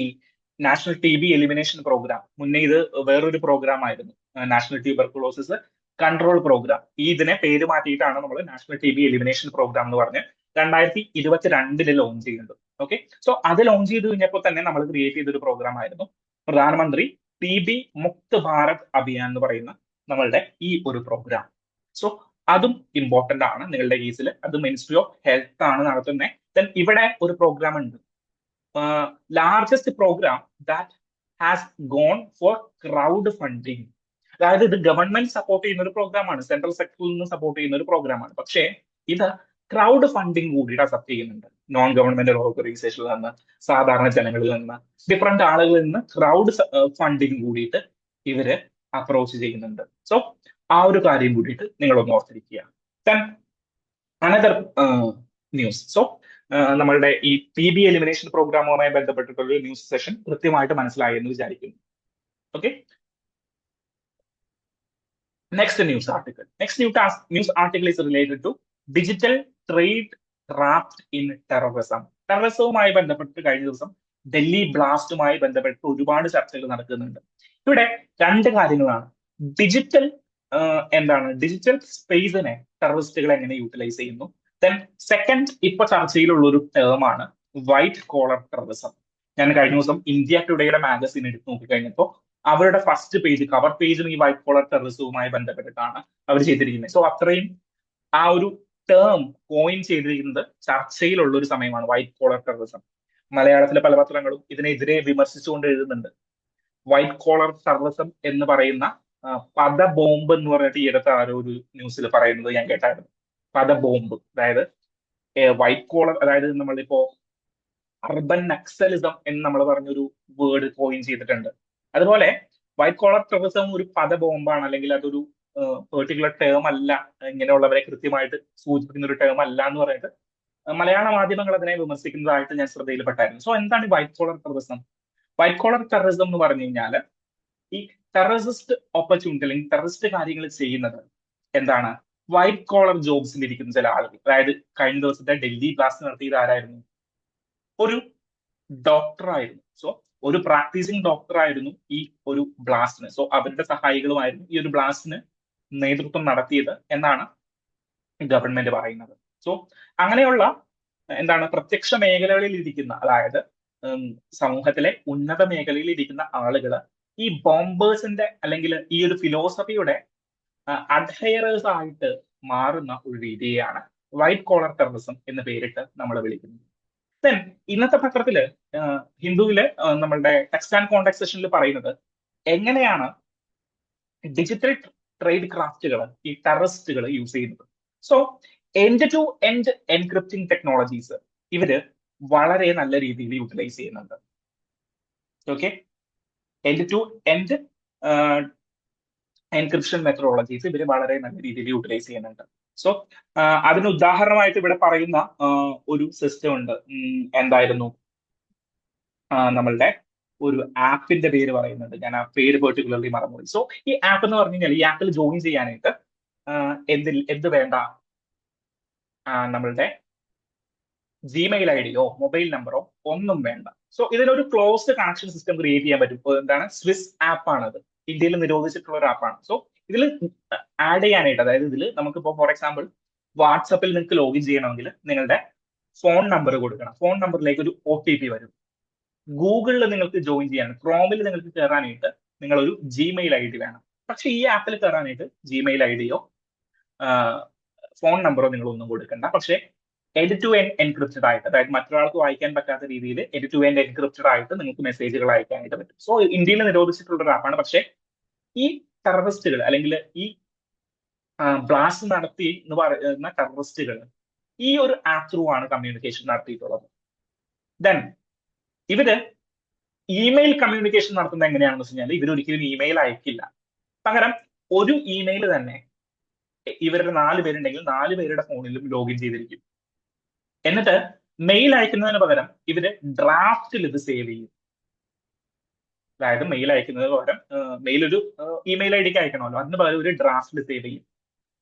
നാഷണൽ TB എലിമിനേഷൻ പ്രോഗ്രാം, മുന്നേ ഇത് വേറൊരു പ്രോഗ്രാം ആയിരുന്നു, നാഷണൽ ട്യൂബർകുലോസിസ് കൺട്രോൾ പ്രോഗ്രാം. ഈ ഇതിനെ പേര് മാറ്റിയിട്ടാണ് നമ്മൾ നാഷണൽ TB എലിമിനേഷൻ പ്രോഗ്രാം എന്ന് പറഞ്ഞ് 2022 ലോഞ്ച് ചെയ്യുന്നത്. ഓക്കെ, സോ അത് ലോഞ്ച് ചെയ്ത് കഴിഞ്ഞപ്പോൾ തന്നെ നമ്മൾ ക്രിയേറ്റ് ചെയ്തൊരു പ്രോഗ്രാം ആയിരുന്നു പ്രധാനമന്ത്രി TB മുക്ത് ഭാരത് അഭിയാൻ എന്ന് പറയുന്ന നമ്മളുടെ ഈ ഒരു പ്രോഗ്രാം. സോ അതും ഇമ്പോർട്ടന്റ് ആണ് നിങ്ങളുടെ കേസിൽ. അത് മിനിസ്ട്രി ഓഫ് ഹെൽത്ത് ആണ് നടത്തുന്നത്. ദെൻ ഇവിടെ ഒരു പ്രോഗ്രാം ഉണ്ട്, largest programme that has gone for crowd funding. അതായത് ഇത് ഗവൺമെന്റ് സപ്പോർട്ട് ചെയ്യുന്ന ഒരു പ്രോഗ്രാമാണ്, സെൻട്രൽ സെക്ടറിൽ നിന്ന് സപ്പോർട്ട് ചെയ്യുന്ന ഒരു പ്രോഗ്രാമാണ്. പക്ഷേ ഇത് ക്രൗഡ് ഫണ്ടിങ് കൂടി അക്സെപ്റ്റ് ചെയ്യുന്നുണ്ട്. നോൺ ഗവൺമെന്റൽ ഓർഗനൈസേഷനിൽ നിന്ന്, സാധാരണ ജനങ്ങളിൽ നിന്ന്, ഡിഫറെന്റ് ആളുകളിൽ നിന്ന് ക്രൗഡ് ഫണ്ടിങ് കൂടിയിട്ട് ഇവര് അപ്രോച്ച് ചെയ്യുന്നുണ്ട്. സോ ആ ഒരു കാര്യം കൂടിയിട്ട് നിങ്ങളൊന്ന് ഓർത്തിരിക്കുക. Another news. സോ നമ്മളുടെ ഈ TB എലിമിനേഷൻ പ്രോഗ്രാമുമായി ബന്ധപ്പെട്ടിട്ടുള്ള ന്യൂസ് സെഷൻ കൃത്യമായിട്ട് മനസ്സിലായി എന്ന് വിചാരിക്കുന്നു. Okay, next news article. Next news article is related to digital trade craft in terrorism. ടെററിസവുമായി ബന്ധപ്പെട്ട് കഴിഞ്ഞ ദിവസം ഡൽഹി ബ്ലാസ്റ്റുമായി ബന്ധപ്പെട്ട് ഒരുപാട് ചർച്ചകൾ നടക്കുന്നുണ്ട്. ഇവിടെ രണ്ട് കാര്യങ്ങളാണ്. ഡിജിറ്റൽ ഡിജിറ്റൽ സ്പേസിനെ ടെററിസ്റ്റുകൾ എങ്ങനെ യൂട്ടിലൈസ് ചെയ്യുന്നു. ദെൻ സെക്കൻഡ് ഇപ്പൊ ചർച്ചയിലുള്ള ഒരു ടേമാണ് വൈറ്റ് കോളർ ടെററിസം. ഞാൻ കഴിഞ്ഞ ദിവസം ഇന്ത്യ ടുഡേയുടെ മാഗസിൻ എടുത്ത് നോക്കിക്കഴിഞ്ഞപ്പോൾ അവരുടെ ഫസ്റ്റ് പേജ്, കവർ പേജും ഈ വൈറ്റ് കോളർ ടെററിസവുമായി ബന്ധപ്പെട്ടിട്ടാണ് അവർ ചെയ്തിരിക്കുന്നത്. സോ അത്രയും ആ ഒരു ടേം കോയിൻ ചെയ്തിരിക്കുന്നത് ചർച്ചയിലുള്ള ഒരു സമയമാണ് വൈറ്റ് കോളർ ടെററിസം. മലയാളത്തിലെ പല പത്രങ്ങളും ഇതിനെതിരെ വിമർശിച്ചുകൊണ്ട് എഴുതുന്നുണ്ട്. വൈറ്റ് കോളർ ടെററിസം എന്ന് പറയുന്ന പദ ബോംബ് എന്ന് പറഞ്ഞിട്ട് ഈ അടുത്ത ആരോ ഒരു ന്യൂസിൽ പറയുന്നത് ഞാൻ കേട്ടായിരുന്നു. പദ ബോംബ്, അതായത് വൈറ്റ് കോളർ, അതായത് നമ്മളിപ്പോ അർബൻ നക്സലിസം എന്ന് നമ്മൾ പറഞ്ഞൊരു വേർഡ് കോയിൻ ചെയ്തിട്ടുണ്ട്. അതുപോലെ വൈറ്റ് കോളർ ടെററിസം ഒരു പദ ബോംബാണ്, അല്ലെങ്കിൽ അതൊരു പെർട്ടിക്കുലർ ടേം അല്ല, ഇങ്ങനെയുള്ളവരെ കൃത്യമായിട്ട് സൂചിപ്പിക്കുന്ന ഒരു ടേം അല്ല എന്ന് പറഞ്ഞിട്ട് മലയാള മാധ്യമങ്ങൾ അതിനെ വിമർശിക്കുന്നതായിട്ട് ഞാൻ ശ്രദ്ധയിൽപ്പെട്ടായിരുന്നു. സോ എന്താണ് ഈ white collar terrorism? White collar terrorism എന്ന് പറഞ്ഞു കഴിഞ്ഞാൽ ഈ ടെററിസ്റ്റ് ഓപ്പർച്യൂണിറ്റി അല്ലെങ്കിൽ ടെററിസ്റ്റ് കാര്യങ്ങൾ ചെയ്യുന്നത് എന്താണ്? വൈറ്റ് കോളർ ജോബ്സിൽ ഇരിക്കുന്ന ചില ആളുകൾ. അതായത് കഴിഞ്ഞ ദിവസത്തെ ഡൽഹി ബ്ലാസ്റ്റ് നടത്തിയത് ആരായിരുന്നു? ഒരു ഡോക്ടർ ആയിരുന്നു. സോ ഒരു പ്രാക്ടീസിങ് ഡോക്ടർ ആയിരുന്നു ഈ ഒരു ബ്ലാസ്റ്റിന്. സോ അവരുടെ സഹായികളുമായിരുന്നു ഈ ഒരു ബ്ലാസ്റ്റിന് നേതൃത്വം നടത്തിയത് എന്നാണ് ഗവൺമെന്റ് പറയുന്നത്. സോ അങ്ങനെയുള്ള പ്രത്യക്ഷ മേഖലകളിൽ ഇരിക്കുന്ന, അതായത് സമൂഹത്തിലെ ഉന്നത മേഖലയിൽ ഇരിക്കുന്ന ആളുകൾ ഈ ബോംബേഴ്സിന്റെ അല്ലെങ്കിൽ ഈ ഒരു ഫിലോസഫിയുടെ അഡ്ഹയറേഴ്സ് ആയിട്ട് മാറുന്ന ഒരു രീതിയാണ് വൈറ്റ് കോളർ ടെററിസം എന്ന് പേരിട്ട് നമ്മൾ വിളിക്കുന്നത്. ദെൻ ഇന്നത്തെ പത്രത്തില് ഹിന്ദുവില് നമ്മളുടെ ടെക്സ്റ്റ് ആൻഡ് കോണ്ടാക്ട് സെഷനിൽ പറയുന്നത് എങ്ങനെയാണ് ഡിജിറ്റൽ ട്രേഡ് ക്രാഫ്റ്റുകൾ ഈ ടെററിസ്റ്റുകൾ യൂസ് ചെയ്യുന്നത്. So end to end encrypting technologies ഇവര് വളരെ നല്ല രീതിയിൽ യൂട്ടിലൈസ് ചെയ്യുന്നുണ്ട്. Okay, end to end encryption methodologies ഇവര് വളരെ നല്ല രീതിയിൽ യൂട്ടിലൈസ് ചെയ്യുന്നുണ്ട്. സോ അതിന് ഉദാഹരണമായിട്ട് ഇവിടെ പറയുന്ന ഒരു സിസ്റ്റം ഉണ്ട്. എന്തായിരുന്നു നമ്മളുടെ ഒരു ആപ്പിന്റെ പേര് പറയുന്നത്? ഞാൻ ആ പേര് പെർട്ടിക്കുലർലി മറന്നുപോയി. സോ ഈ ആപ്പ് എന്ന് പറഞ്ഞു കഴിഞ്ഞാൽ ഈ ആപ്പിൽ ജോയിൻ ചെയ്യാനായിട്ട് എന്ത് വേണ്ട? നമ്മളുടെ ജിമെയിൽ ഐഡിയോ മൊബൈൽ നമ്പറോ ഒന്നും വേണ്ട. സോ ഇതിനൊരു ക്ലോസ്ഡ് കണക്ഷൻ സിസ്റ്റം ക്രിയേറ്റ് ചെയ്യാൻ പറ്റും. സ്വിസ് ആപ്പ് ആണത്, ഇന്ത്യയിൽ നിരോധിച്ചിട്ടുള്ള ഒരു ആപ്പാണ്. സോ ഇതിൽ ആഡ് ചെയ്യാനായിട്ട്, അതായത് ഇതിൽ നമുക്കിപ്പോ ഫോർ എക്സാമ്പിൾ വാട്സപ്പിൽ നിങ്ങൾക്ക് ലോഗിൻ ചെയ്യണമെങ്കിൽ നിങ്ങളുടെ ഫോൺ നമ്പർ കൊടുക്കണം. ഫോൺ നമ്പറിലേക്ക് ഒരു OTP വരും. ഗൂഗിളിൽ നിങ്ങൾക്ക് ജോയിൻ ചെയ്യാൻ, ക്രോമിൽ നിങ്ങൾക്ക് കയറാനായിട്ട് നിങ്ങളൊരു ജിമെയിൽ ID വേണം. പക്ഷെ ഈ ആപ്പിൽ കയറാനായിട്ട് ജിമെയിൽ IDയോ ഫോൺ നമ്പറോ നിങ്ങളൊന്നും കൊടുക്കണ്ട. പക്ഷേ എൻഡ് ടു എൻഡ് എൻക്രിപ്റ്റഡ് ആയിട്ട്, അതായത് മറ്റൊരാൾക്ക് വായിക്കാൻ പറ്റാത്ത രീതിയിൽ എൻഡ് ടു എൻഡ് എൻക്രിപ്റ്റഡ് ആയിട്ട് നിങ്ങൾക്ക് മെസ്സേജുകൾ അയക്കാനായിട്ട് പറ്റും. സോ ഇന്ത്യയിൽ നിരോധിച്ചിട്ടുള്ള ഒരു ആപ്പാണ്. പക്ഷേ ഈ ടെററിസ്റ്റുകൾ അല്ലെങ്കിൽ ഈ ബ്ലാസ്റ്റ് നടത്തി എന്ന് പറയുന്ന ടെററിസ്റ്റുകൾ ഈ ഒരു ആപ്പ് ത്രൂ ആണ് കമ്മ്യൂണിക്കേഷൻ നടത്തിയിട്ടുള്ളത്. ദെൻ ഇവര് ഇമെയിൽ കമ്മ്യൂണിക്കേഷൻ നടത്തുന്നത് എങ്ങനെയാണെന്ന് വെച്ച് കഴിഞ്ഞാൽ ഇവരൊരിക്കലും ഇമെയിൽ അയക്കില്ല. പകരം ഒരു ഇമെയിൽ തന്നെ ഇവരുടെ 4 പേരുണ്ടെങ്കിൽ 4 പേരുടെ ഫോണിലും ലോഗിൻ ചെയ്തിരിക്കും. എന്നിട്ട് മെയിൽ അയക്കുന്നതിന് പകരം ഇവര് ഡ്രാഫ്റ്റിൽ ഇത് സേവ് ചെയ്യും. അതായത് മെയിൽ അയക്കുന്നതിന് പകരം മെയിൽ ഒരു ഇമെയിൽ IDക്ക് അയക്കണമല്ലോ, അതിന് പകരം ഒരു ഡ്രാഫ്റ്റിൽ സേവ് ചെയ്യും.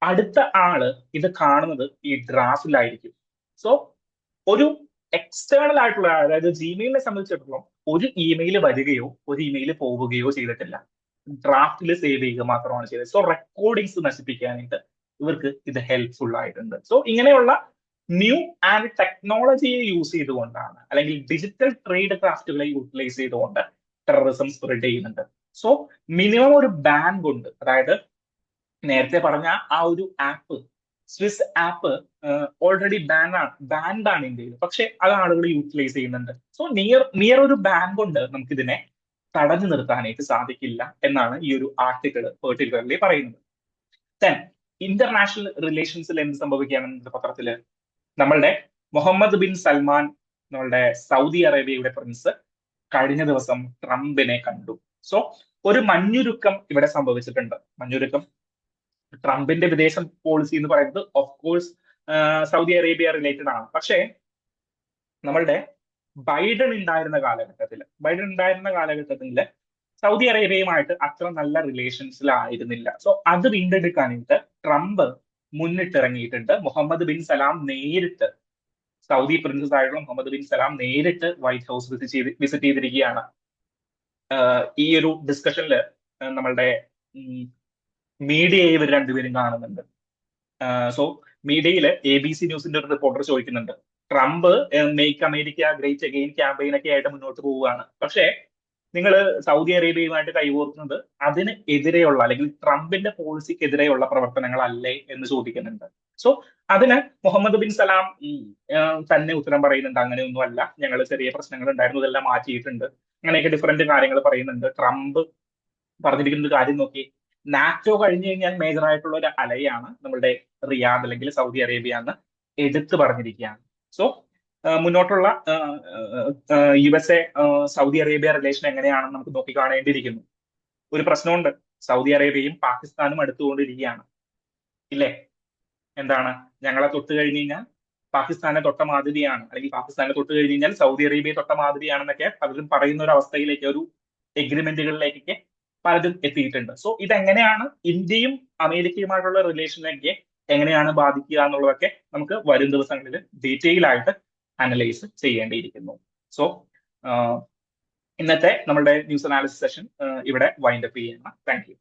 അടുത്ത ആള് ഇത് കാണുന്നത് ഈ ഡ്രാഫ്റ്റിലായിരിക്കും. സോ ഒരു എക്സ്റ്റേണൽ ആയിട്ടുള്ള, അതായത് ജിമെയിലിനെ സംബന്ധിച്ചിടത്തോളം ഒരു ഇമെയിൽ വരികയോ ഒരു ഇമെയിൽ പോവുകയോ ചെയ്തിട്ടില്ല, ഡ്രാഫ്റ്റിൽ സേവ് ചെയ്യുക മാത്രമാണ് ചെയ്തത്. സോ റെക്കോർഡിങ്സ് നശിപ്പിക്കാനായിട്ട് ഇവർക്ക് ഇത് ഹെൽപ്ഫുൾ ആയിട്ടുണ്ട്. സോ ഇങ്ങനെയുള്ള ന്യൂ ആൻഡ് ടെക്നോളജിയെ യൂസ് ചെയ്തുകൊണ്ടാണ്, അല്ലെങ്കിൽ ഡിജിറ്റൽ ട്രേഡ് ക്രാഫ്റ്റുകളെ യൂട്ടിലൈസ് ചെയ്തുകൊണ്ട് ടെററിസം സ്പ്രെഡ് ചെയ്യുന്നുണ്ട്. സോ മിനിമം ഒരു ബാൻ കൊണ്ട്, അതായത് നേരത്തെ പറഞ്ഞ ആ ഒരു app, Swiss app already band ആണ് ഇന്ത്യയിൽ, പക്ഷെ അത് ആളുകൾ യൂട്ടിലൈസ് ചെയ്യുന്നുണ്ട്. സോ നിയർ ഒരു ബാൻ കൊണ്ട് നമുക്ക് ഇതിനെ തടഞ്ഞു നിർത്താനായിട്ട് സാധിക്കില്ല എന്നാണ് ഈ ഒരു ആർട്ടിക്കിൾ പെർട്ടിക്കുലർലി പറയുന്നത്. ദെൻ ഇന്റർനാഷണൽ റിലേഷൻസിൽ എന്ത് സംഭവിക്കുകയാണ് പത്രത്തില്? നമ്മളുടെ മുഹമ്മദ് ബിൻ സൽമാൻ, നമ്മളുടെ സൗദി അറേബ്യയുടെ പ്രിൻസ്, കഴിഞ്ഞ ദിവസം ട്രംപിനെ കണ്ടു. സോ ഒരു മഞ്ഞുരുക്കം ഇവിടെ സംഭവിച്ചിട്ടുണ്ട്. മഞ്ഞുരുക്കം, ട്രംപിന്റെ വിദേശ പോളിസി എന്ന് പറയുന്നത് of course Saudi Arabia related ആണ്. പക്ഷേ നമ്മളുടെ ബൈഡൻ ഉണ്ടായിരുന്ന കാലഘട്ടത്തിൽ സൗദി അറേബ്യയുമായിട്ട് അത്ര നല്ല റിലേഷൻസിലായിരുന്നില്ല. സോ അത് വീണ്ടെടുക്കാനായിട്ട് ട്രംപ് മുന്നിട്ടിറങ്ങിയിട്ടുണ്ട്. മുഹമ്മദ് ബിൻ സലാം നേരിട്ട്, സൗദി പ്രിൻസസ് ആയിട്ടുള്ള മുഹമ്മദ് ബിൻ സലാം നേരിട്ട് വൈറ്റ് ഹൗസ് വിസിറ്റ് ചെയ്തിരിക്കുകയാണ്. ഈ ഒരു ഡിസ്കഷനിൽ നമ്മളുടെ മീഡിയയെ ഇവർ രണ്ടുപേരും കാണുന്നുണ്ട്. സോ മീഡിയയിൽ ABC ന്യൂസിന്റെ ഒരു റിപ്പോർട്ടർ ചോദിക്കുന്നുണ്ട്, Trump make America great again campaign ഒക്കെ ആയിട്ട് മുന്നോട്ട് പോവുകയാണ്, പക്ഷേ നിങ്ങൾ സൗദി അറേബ്യയുമായിട്ട് കൈകോർക്കുന്നത് അതിന് എതിരെയുള്ള, അല്ലെങ്കിൽ ട്രംപിന്റെ പോളിസിക്കെതിരെയുള്ള പ്രവർത്തനങ്ങളല്ലേ എന്ന് ചോദിക്കുന്നുണ്ട്. സോ അതിന് മുഹമ്മദ് ബിൻ സലാം തന്നെ ഉത്തരം പറയുന്നുണ്ട്, അങ്ങനെയൊന്നും അല്ല, ഞങ്ങൾ ചെറിയ പ്രശ്നങ്ങൾ ഉണ്ടായിരുന്നു, ഇതെല്ലാം മാറ്റിയിട്ടുണ്ട്, അങ്ങനെയൊക്കെ ഡിഫറെന്റ് കാര്യങ്ങൾ പറയുന്നുണ്ട്. ട്രംപ് പറഞ്ഞിരിക്കുന്ന ഒരു കാര്യം നോക്കി, നാറ്റോ കഴിഞ്ഞു കഴിഞ്ഞാൽ മേജർ ആയിട്ടുള്ള ഒരു അലയാണ് നമ്മളുടെ റിയാദ് അല്ലെങ്കിൽ സൗദി അറേബ്യ എന്ന് എടുത്തു പറഞ്ഞിരിക്കുകയാണ്. സോ മുന്നോട്ടുള്ള USA സൗദി അറേബ്യ റിലേഷൻ എങ്ങനെയാണെന്ന് നമുക്ക് നോക്കി കാണേണ്ടിയിരിക്കുന്നു. ഒരു പ്രശ്നമുണ്ട്, സൗദി അറേബ്യയും പാകിസ്ഥാനും അടുത്തുകൊണ്ടിരിക്കുകയാണ്, ഇല്ലേ? എന്താണ്, ഞങ്ങളെ തൊട്ട് കഴിഞ്ഞ് കഴിഞ്ഞാൽ പാകിസ്ഥാനെ തൊട്ട മാതിരിയാണ്, അല്ലെങ്കിൽ പാകിസ്ഥാനെ തൊട്ട് കഴിഞ്ഞ് കഴിഞ്ഞാൽ സൗദി അറേബ്യയെ തൊട്ട മാതിരിയാണെന്നൊക്കെ പലരും പറയുന്ന ഒരു അവസ്ഥയിലേക്ക്, ഒരു എഗ്രിമെന്റുകളിലേക്കൊക്കെ പലതും എത്തിയിട്ടുണ്ട്. സോ ഇതെങ്ങനെയാണ് ഇന്ത്യയും അമേരിക്കയുമായിട്ടുള്ള റിലേഷനിലേക്ക് എങ്ങനെയാണ് ബാധിക്കുക എന്നുള്ളതൊക്കെ നമുക്ക് വരും ദിവസങ്ങളിൽ ഡീറ്റെയിൽ ആയിട്ട് അനലൈസ് ചെയ്യേണ്ടിയിരിക്കുന്നു. സോ ഇന്നത്തെ നമ്മുടെ ന്യൂസ് അനാലിസിസ് സെഷൻ ഇവിടെ വൈൻഡ് അപ്പ് ചെയ്യണം. Thank you.